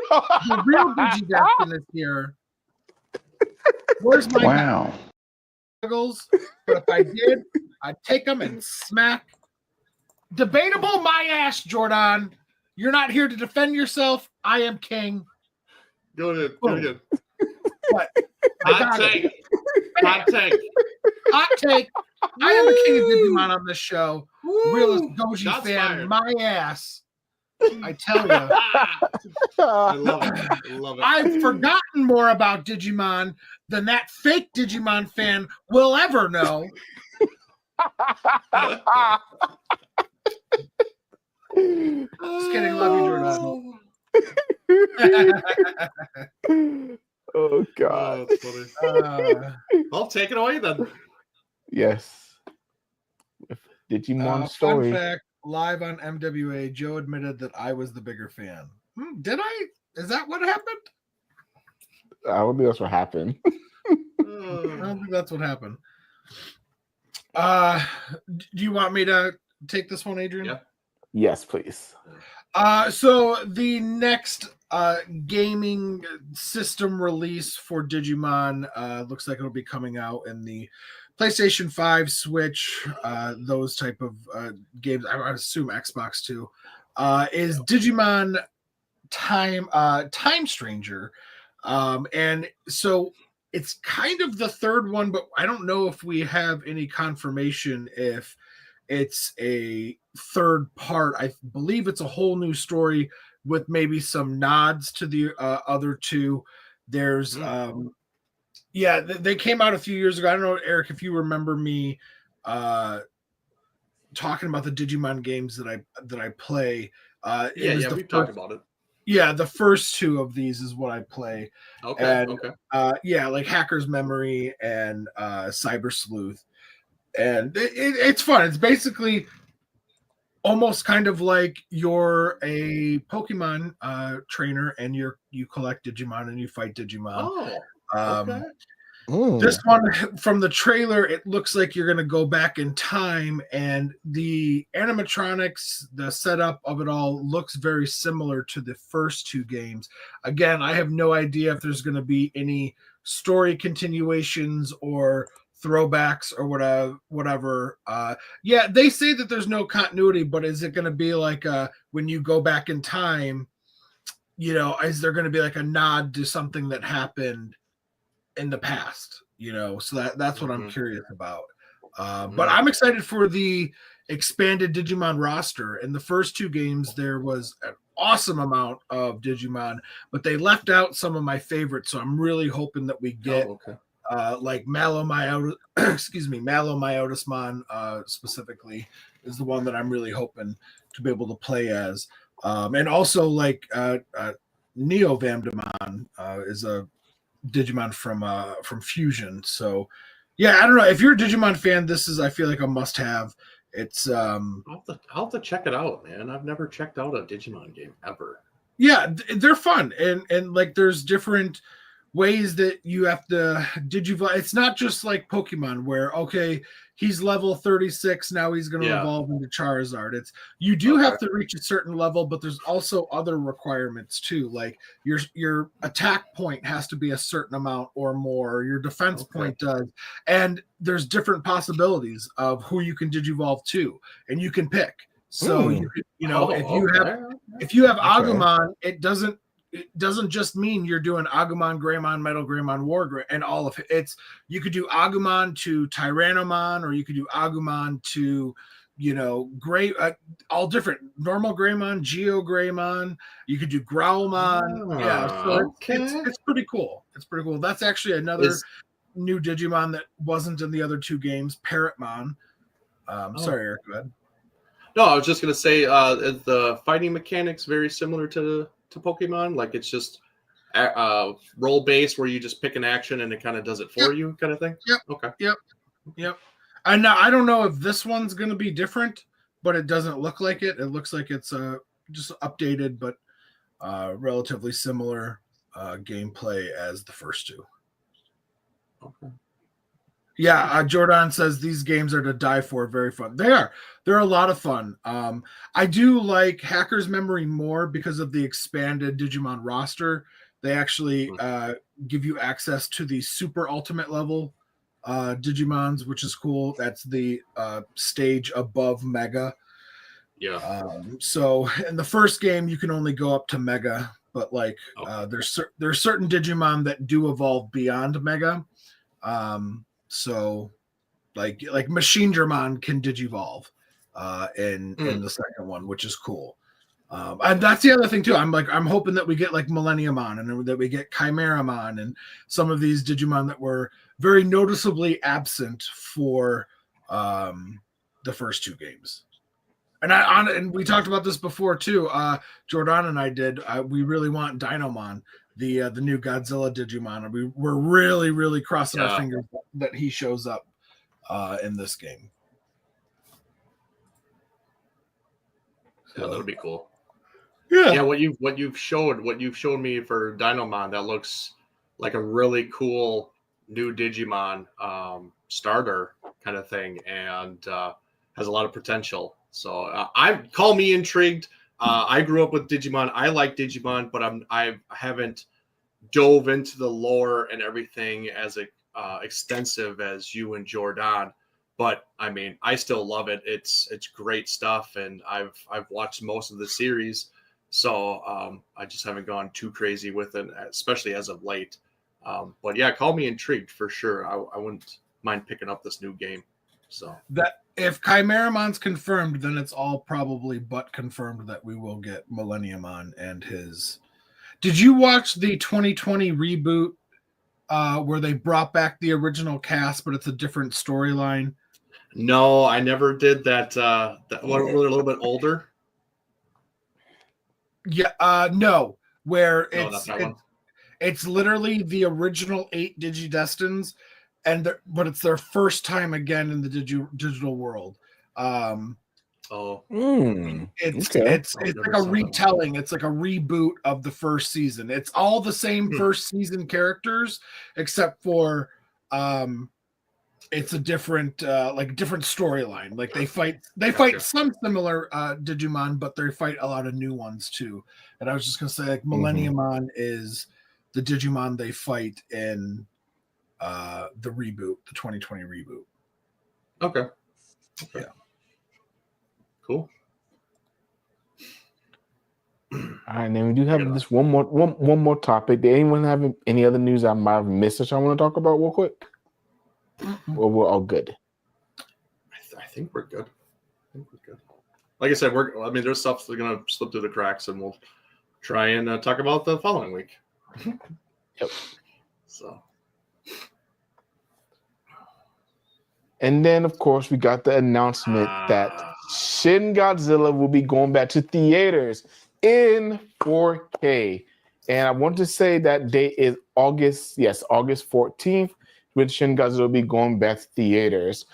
The real Digidestin is here. Where's my goggles? But if I did, I'd take them and smack. Debatable my ass, Jordan. You're not here to defend yourself. I am king. Go ahead. What? Hot take. Hot take. I am the king of Digimon on this show. Realist Goji fan, fired. My ass. I tell you. I love it. I've forgotten more about Digimon than that fake Digimon fan will ever know. Just kidding. Love you, Jordan. Oh, God. That's funny. I'll take it away then. Yes. Digimon story. Fun fact, live on MWA, Joe admitted that I was the bigger fan. Did I? Is that what happened? I don't think that's what happened. I don't think that's what happened. Do you want me to take this one, Adrian? Yeah. Yes, please. So the next gaming system release for Digimon looks like it'll be coming out in the PlayStation 5, Switch, those type of games. I assume Xbox too. Is Digimon Time Stranger, and so it's kind of the third one, but I don't know if we have any confirmation if it's a third part. I believe it's a whole new story with maybe some nods to the other two. There's Yeah, they came out a few years ago. I don't know, Eric, if you remember me talking about the Digimon games that I play. We've talked about it. Yeah, the first two of these is what I play. Okay. Like Hacker's Memory and Cyber Sleuth. And it's fun. It's basically almost kind of like you're a Pokemon trainer and you collect Digimon and you fight Digimon. Okay. This one, from the trailer, it looks like you're going to go back in time, and the animatronics, the setup of it all looks very similar to the first two games. Again, I have no idea if there's going to be any story continuations or throwbacks or whatever. They say that there's no continuity, but is it going to be like when you go back in time, is there going to be like a nod to something that happened in the past, so that's what I'm curious about. But I'm excited for the expanded Digimon roster. In the first two games, there was an awesome amount of Digimon, but they left out some of my favorites. So I'm really hoping that we get like Malomyotismon specifically is the one that I'm really hoping to be able to play as. And also like Neovamdemon is a Digimon from Fusion. So I don't know, if you're a Digimon fan, this is, I feel like, a must-have. It's I'll have to check it out, man. I've never checked out a Digimon game ever. Yeah, they're fun, and like there's different ways that you have to digivolve. It's not just like Pokemon where he's level 36, now he's going to evolve into Charizard. It's you do have to reach a certain level, but there's also other requirements too. Like your attack point has to be a certain amount or more. Your defense point does, and there's different possibilities of who you can digivolve to, and you can pick. So if you have Agumon, it doesn't just mean you're doing Agumon, Greymon, Metal Greymon, War and all of it. You could do Agumon to Tyrannomon, or you could do Agumon to, all different normal Greymon, Geo Greymon. You could do Growlmon. It's pretty cool. It's pretty cool. That's actually another new Digimon that wasn't in the other two games, Parrotmon. Sorry, Eric, go ahead. No, I was just gonna say the fighting mechanics very similar to Pokemon. Like it's just role based where you just pick an action and it kind of does it for you, kind of thing. Yep. Okay. Yep. And now I don't know if this one's going to be different, but it doesn't look like it. It looks like it's just updated, but relatively similar gameplay as the first two. Okay. Yeah, Jordan says these games are to die for. Very fun. They are. They're a lot of fun. I do like Hacker's Memory more because of the expanded Digimon roster. They actually give you access to the super ultimate level Digimons, which is cool. That's the stage above Mega. Yeah. So in the first game, you can only go up to Mega, but there's certain Digimon that do evolve beyond Mega. So like Machinedramon can digivolve in the second one, which is cool. And that's the other thing too. I'm hoping that we get like Millenniumon and that we get Chimeramon and some of these Digimon that were very noticeably absent for the first two games. And we talked about this before too. Jordan and I did. We really want Dinomon, the new Godzilla Digimon. And we're really, really crossing our fingers that he shows up in this game. Yeah, that'll be cool. Yeah. What you've showed me for Dinomon, that looks like a really cool new Digimon starter kind of thing, and has a lot of potential. So call me intrigued. I grew up with Digimon. I like Digimon, but I haven't dove into the lore and everything as extensive as you and Jordan. But I mean, I still love it. It's great stuff, and I've watched most of the series. So I just haven't gone too crazy with it, especially as of late. But yeah, call me intrigued for sure. I wouldn't mind picking up this new game. So that if Chimeramon's confirmed, then it's all probably but confirmed that we will get Millenniumon and his. Did you watch the 2020 reboot where they brought back the original cast, but it's a different storyline? No, I never did that. Were they a little bit older? Yeah, no. Where No, not that one. It's literally the original 8 Digidestins, but it's their first time again in the digital world. It's like a retelling. It's like a reboot of the first season. It's all the same first season characters, except for it's a different different storyline. Like they fight some similar Digimon, but they fight a lot of new ones too. And I was just gonna say, like, Millenniumon is the Digimon they fight in the reboot, the 2020 reboot. Okay. Yeah. Cool. All right, and then we do have this one more topic. Did anyone have any other news I might have missed that I want to talk about real quick? Or we're all good? I think we're good. Like I said, there's stuff that's gonna slip through the cracks, and we'll try and talk about the following week. Yep. So. And then, of course, we got the announcement that Shin Godzilla will be going back to theaters in 4K. And I want to say that date is August 14th, when Shin Godzilla will be going back to theaters.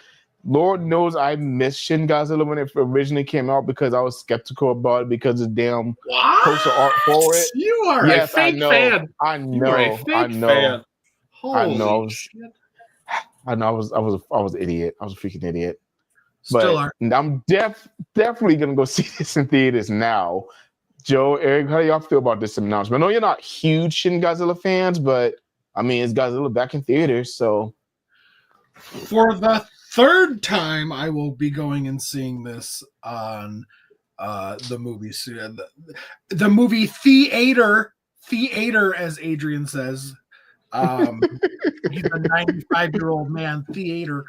Lord knows I missed Shin Godzilla when it originally came out because I was skeptical about it because of damn poster art for it. You are a fake fan. I know. Holy shit. I know I was an idiot. I was a freaking idiot. Still are. I'm definitely gonna go see this in theaters now. Joe, Eric, how do y'all feel about this announcement? I know you're not huge Shin Godzilla fans, but I mean, it's Godzilla back in theaters, so for the third time, I will be going and seeing this on the movie. The movie theater, as Adrian says. He's a 95-year-old man. Theater.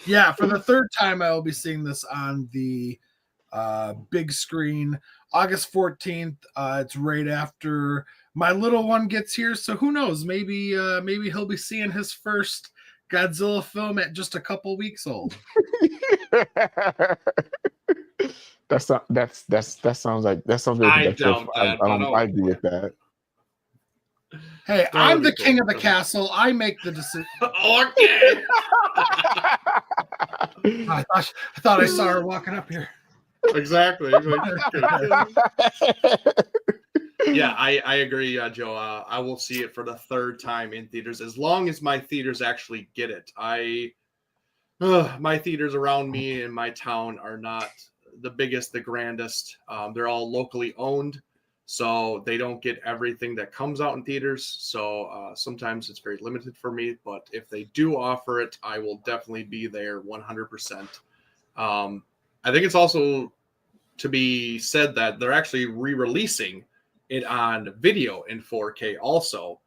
Yeah, for the third time, I will be seeing this on the big screen, August 14th. It's right after my little one gets here, so who knows? Maybe he'll be seeing his first Godzilla film at just a couple weeks old. That sounds really ridiculous. I agree with that. Hey, I'm the king of the castle. I make the decision. Okay. I thought I saw her walking up here. Exactly. Yeah, I agree, Joe. I will see it for the third time in theaters, as long as my theaters actually get it. My theaters around me in my town are not the biggest, the grandest. They're all locally owned, so they don't get everything that comes out in theaters. So sometimes it's very limited for me, but if they do offer it, I will definitely be there 100%. I think it's also to be said that they're actually re-releasing it on video in 4K also,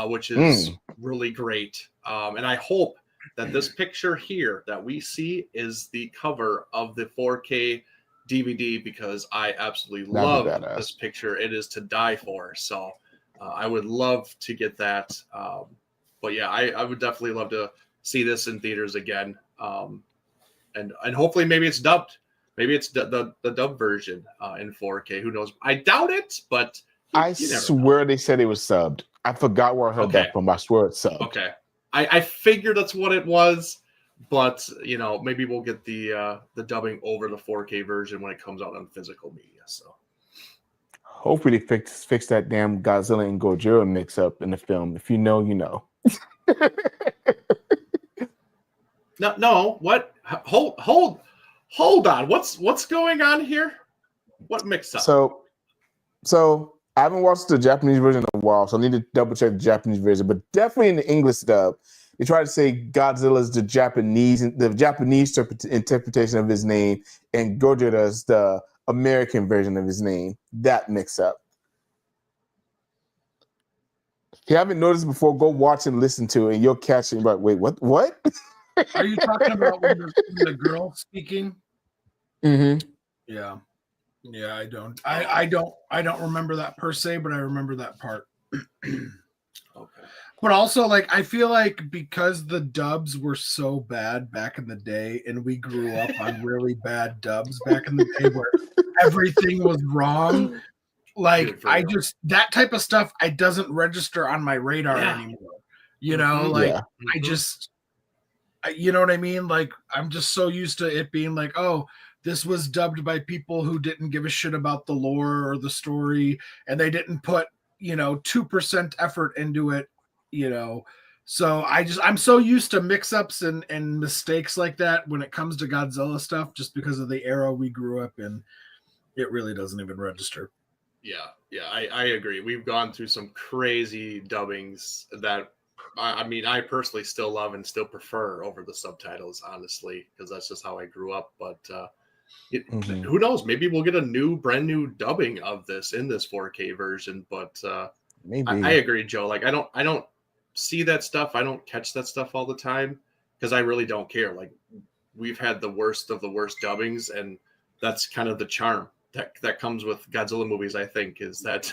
which is really great. And I hope that this picture here that we see is the cover of the 4K DVD, because I absolutely love this picture. It is to die for. So I would love to get that. But yeah, I would definitely love to see this in theaters again. And hopefully maybe it's dubbed. Maybe it's the dub version in 4K. Who knows? I doubt it, but I swear they said it was subbed. I forgot where I heard that from. I swear it's subbed. Okay. I figured that's what it was, but maybe we'll get the dubbing over the 4K version when it comes out on physical media. So hopefully they fix that damn Godzilla and Godzilla mix up in the film. If you know, you know. No. What? Hold on. What's going on here? What mix up? So I haven't watched the Japanese version in a while, so I need to double check the Japanese version. But definitely in the English dub, they try to say Godzilla's the Japanese interpretation of his name, and Godzilla's the American version of his name. That mix up. If you haven't noticed before, go watch and listen to it, and you'll catch it. But wait, what? Are you talking about when the girl speaking? Mm-hmm. Yeah. I don't remember that per se, but I remember that part. Okay. But also, like, I feel like because the dubs were so bad back in the day, and we grew up on really bad dubs back in the day where everything was wrong. Like, that type of stuff, it doesn't register on my radar anymore. You know, like, I just, you know what I mean? Like, I'm just so used to it being like, oh, this was dubbed by people who didn't give a shit about the lore or the story, and they didn't put, 2% effort into it, So I'm so used to mix-ups and mistakes like that when it comes to Godzilla stuff, just because of the era we grew up in. It really doesn't even register. Yeah, I agree. We've gone through some crazy dubbings that I personally still love and still prefer over the subtitles, honestly, because that's just how I grew up. But who knows? Maybe we'll get a brand new dubbing of this in this 4K version. But maybe I agree, Joe. Like, I don't see that stuff. I don't catch that stuff all the time because I really don't care. Like, we've had the worst of the worst dubbings, and that's kind of the charm that comes with Godzilla movies, I think, is that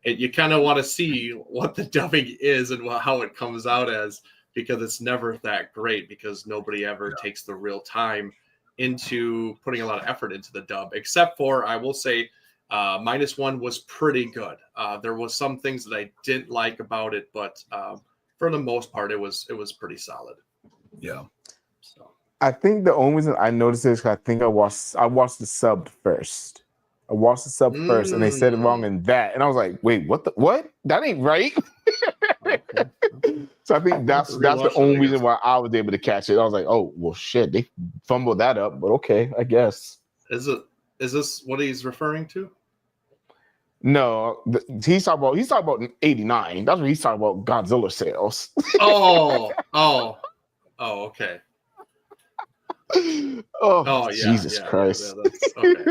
you kind of want to see what the dubbing is and how it comes out as, because it's never that great, because nobody ever takes the real time into putting a lot of effort into the dub, except for, I will say, -1 was pretty good. There was some things that I didn't like about it, but for the most part, it was pretty solid. Yeah. So I think the only reason I noticed is because I think I watched the sub first. I watched the sub first, and they said it wrong in that, and I was like, "Wait, what? What? That ain't right." Okay. So I think that's the only reason why I was able to catch it. I was like, "Oh, well, shit, they fumbled that up," but okay, I guess. Is this what he's referring to? No, he's talking about '89. That's what he's talking about. Godzilla sales. Okay. Oh, yeah, Jesus Christ. Okay.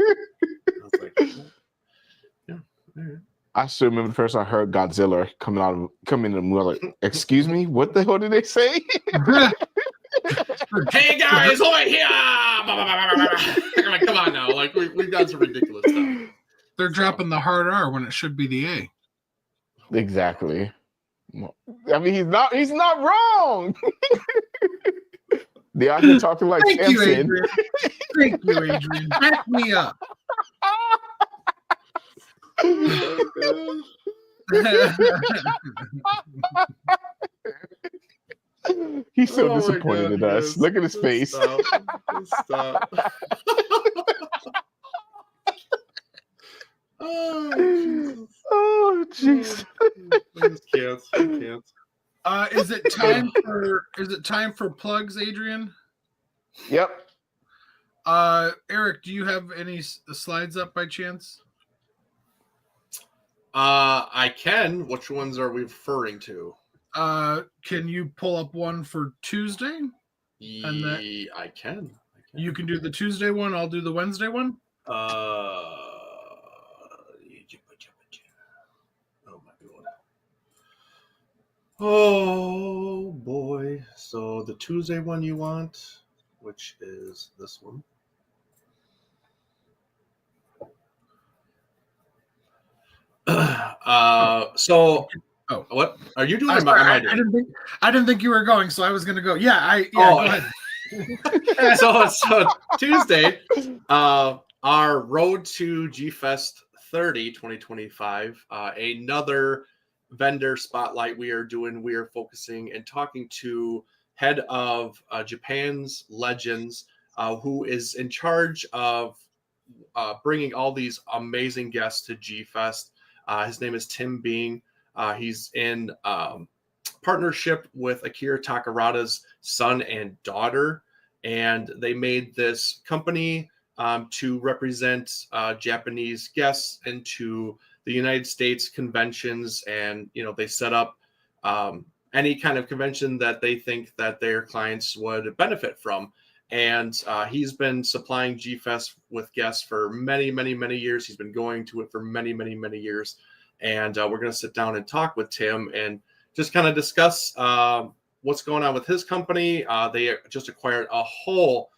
I still remember the first time I heard Godzilla coming in the movie. I was like, excuse me, what the hell did they say? Hey guys, over here! I'm like, come on now, like we've got some ridiculous stuff. They're dropping the hard R when it should be the A. Exactly. I mean, he's not wrong. They out here talking like Thank Samson. you, Adrian. Thank you, Adrian. Back me up. He's so disappointed in us. Look at his face. Stop. Oh, jeez. I can't. Is it time for plugs, Adrian? Yep. Eric, do you have any slides up by chance? I can. Which ones are we referring to? Can you pull up one for Tuesday? I can. You can do the Tuesday one. I'll do the Wednesday one. Oh my god. Oh boy. So the Tuesday one you want, which is this one. What are you doing? I didn't think you were going, so I was going to go. Go ahead. so Tuesday, our Road to G-Fest 30 2025, another vendor spotlight we are focusing and talking to head of Japan's Legends, who is in charge of bringing all these amazing guests to G-Fest. His name is Tim Being. He's in partnership with Akira Takarada's son and daughter, and they made this company to represent Japanese guests into the United States conventions, and they set up any kind of convention that they think that their clients would benefit from. And he's been supplying G-Fest with guests for many, many, many years. He's been going to it for many, many, many years. And we're going to sit down and talk with Tim and just kind of discuss what's going on with his company. They just acquired a whole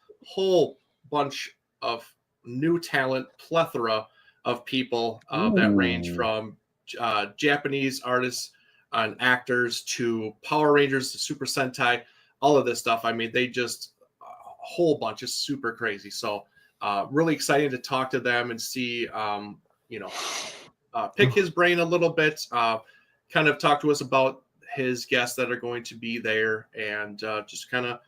bunch of new talent, plethora of people that range from Japanese artists and actors to Power Rangers to Super Sentai, all of this stuff. I mean, they just a whole bunch is super crazy. So really exciting to talk to them and see, pick his brain a little bit, kind of talk to us about his guests that are going to be there, and just kind of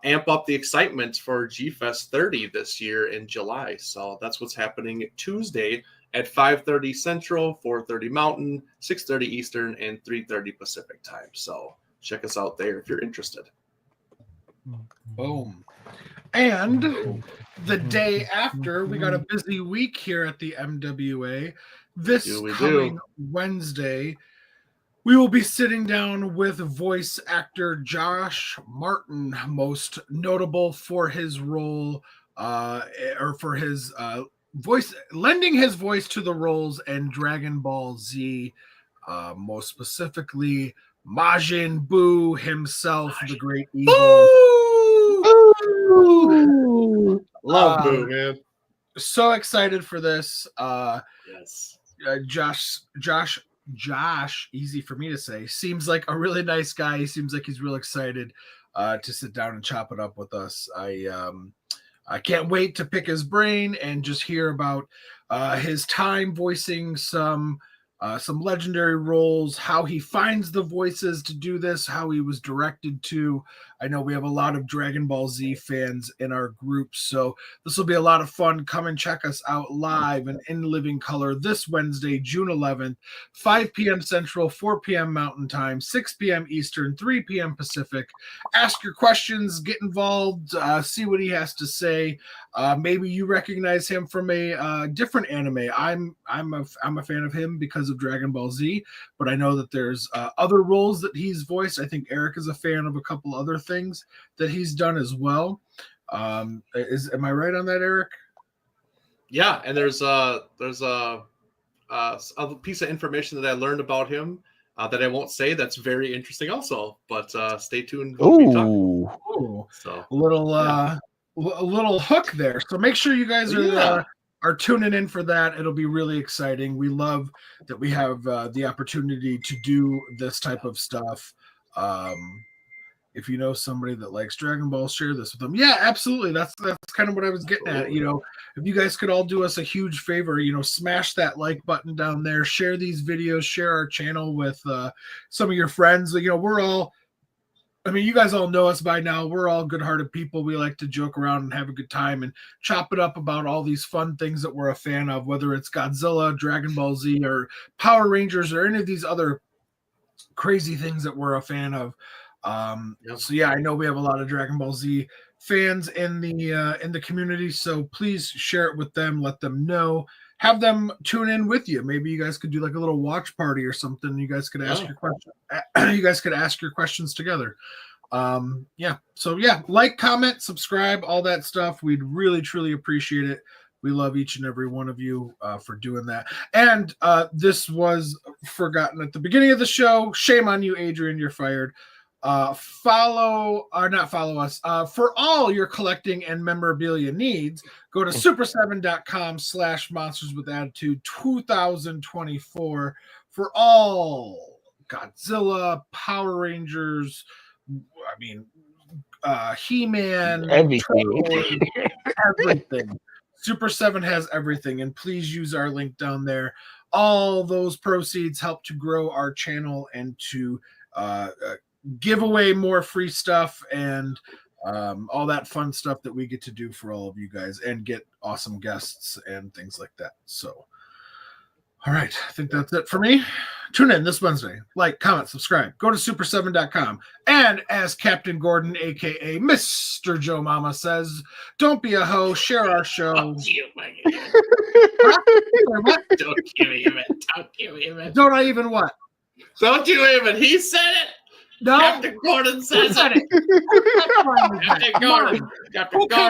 amp up the excitement for G-Fest 30 this year in July. So that's what's happening Tuesday at 5:30 Central, 4:30 Mountain, 6:30 Eastern, and 3:30 Pacific time. So check us out there if you're interested. Boom. And the day after, we got a busy week here at the MWA. This coming Wednesday, we will be sitting down with voice actor Josh Martin, most notable for his role or for his voice, lending his voice to the roles in Dragon Ball Z, most specifically Majin Buu himself, the great evil. Love Buu, man. So excited for this. Yes. Josh, easy for me to say, seems like a really nice guy. He seems like he's real excited to sit down and chop it up with us. I can't wait to pick his brain and just hear about his time voicing some legendary roles, how he finds the voices to do this, how he was directed to. I know we have a lot of Dragon Ball Z fans in our group, so this will be a lot of fun. Come and check us out live and in living color this Wednesday, June 11th, 5 p.m. Central, 4 p.m. Mountain Time, 6 p.m. Eastern, 3 p.m. Pacific. Ask your questions, get involved, see what he has to say. Maybe you recognize him from a different anime. I'm a fan of him because of Dragon Ball Z, but I know that there's other roles that he's voiced. I think Eric is a fan of a couple other things that he's done as well. Am I right on that, Eric? Yeah, and there's a piece of information that I learned about him that I won't say. That's very interesting, also. But stay tuned. Ooh, so a little hook there. So make sure you guys are tuning in for that. It'll be really exciting. We love that we have the opportunity to do this type of stuff. If you know somebody that likes Dragon Ball, share this with them. Yeah, absolutely. That's kind of what I was getting at. You know, if you guys could all do us a huge favor, smash that like button down there, share these videos, share our channel with some of your friends. We're all, you guys all know us by now. We're all good-hearted people. We like to joke around and have a good time and chop it up about all these fun things that we're a fan of, whether it's Godzilla, Dragon Ball Z, or Power Rangers, or any of these other crazy things that we're a fan of. So yeah, I know we have a lot of Dragon Ball Z fans in the community, so please share it with them, let them know, have them tune in with you. Maybe you guys could do like a little watch party or something. You guys could ask your question. You guys could ask your questions together. So like, comment, subscribe, all that stuff. We'd really truly appreciate it. We love each and every one of you for doing that. And this was forgotten at the beginning of the show. Shame on you, Adrian. You're fired. Follow us for all your collecting and memorabilia needs. Go to super7.com/monsterswithattitude 2024 for all Godzilla, Power Rangers, He-Man, everything. Everything. Super 7 has everything, and please use our link down there. All those proceeds help to grow our channel and to give away more free stuff and all that fun stuff that we get to do for all of you guys and get awesome guests and things like that. So, all right, I think that's it for me. Tune in this Wednesday. Like, comment, subscribe. Go to super7.com. And as Captain Gordon, a.k.a. Mr. Joe Mama says, don't be a hoe, share our show. Don't give him it. Don't give him it. Don't I even what? Don't you even. He said it. No. Captain Gordon says it. Captain Gordon.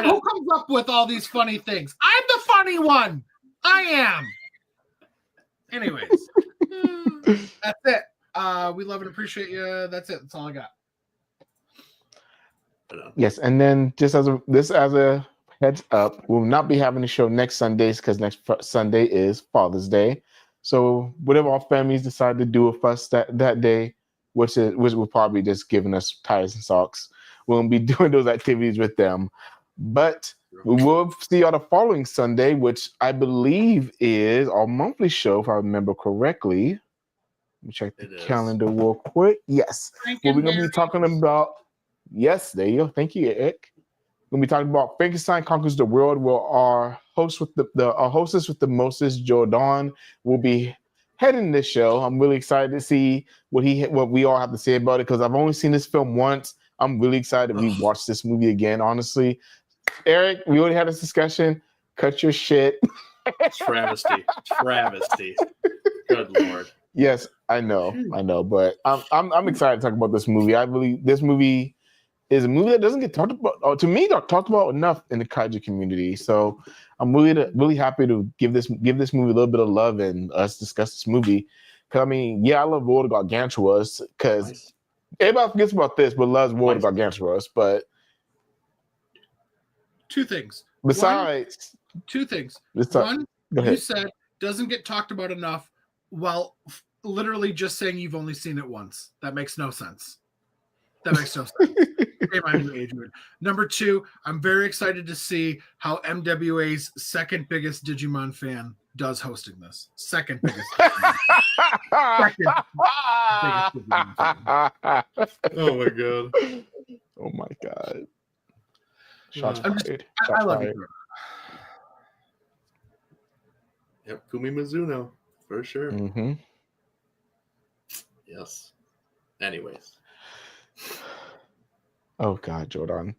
Who comes up with all these funny things? I'm the funny one. I am. Anyways, that's it. We love and appreciate you. That's it. That's all I got. Yes, and then just as a heads up, we'll not be having a show next Sundays because next Sunday is Father's Day. So whatever our families decide to do with us that day, which will probably just giving us tires and socks, we'll be doing those activities with them. But we will see y'all the following Sunday, which I believe is our monthly show, if I remember correctly. Let me check the calendar real quick. Yes. Well, we're going to be talking about, yes, there you go. Thank you, Eric. We're going to be talking about Frankenstein Conquers the World, where our host with our hostess with the mostest, Jordan, will be heading this show. I'm really excited to see what we all have to say about it, because I've only seen this film once. I'm really excited we watch this movie again, honestly. Eric, we already had this discussion. Cut your shit. Travesty. Good Lord. Yes, I know, but I'm excited to talk about this movie. I believe this movie is a movie that doesn't get talked about, or to me, not talked about enough in the kaiju community. So I'm really happy to give this movie a little bit of love and us discuss this movie. Because I mean, yeah, I love World of Gargantuas, because everybody forgets about this, but loves World of Gargantuas. But two things. Besides, two things. One, you said doesn't get talked about enough. Well, literally just saying you've only seen it once. That makes no sense. Adrian. Number two, I'm very excited to see how MWA's second biggest Digimon fan does hosting this. Second biggest. Digimon fan. Oh my god. Oh my god. Shots fired. I love it. Yep, Kumi Mizuno, for sure. Mm-hmm. Yes. Anyways. Oh God, Jordan.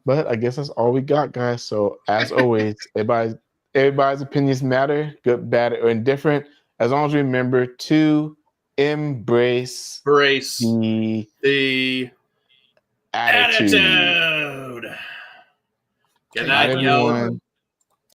But I guess that's all we got, guys. So as always, everybody's opinions matter, good, bad, or indifferent. As long as we remember to embrace the attitude. Good night, everyone.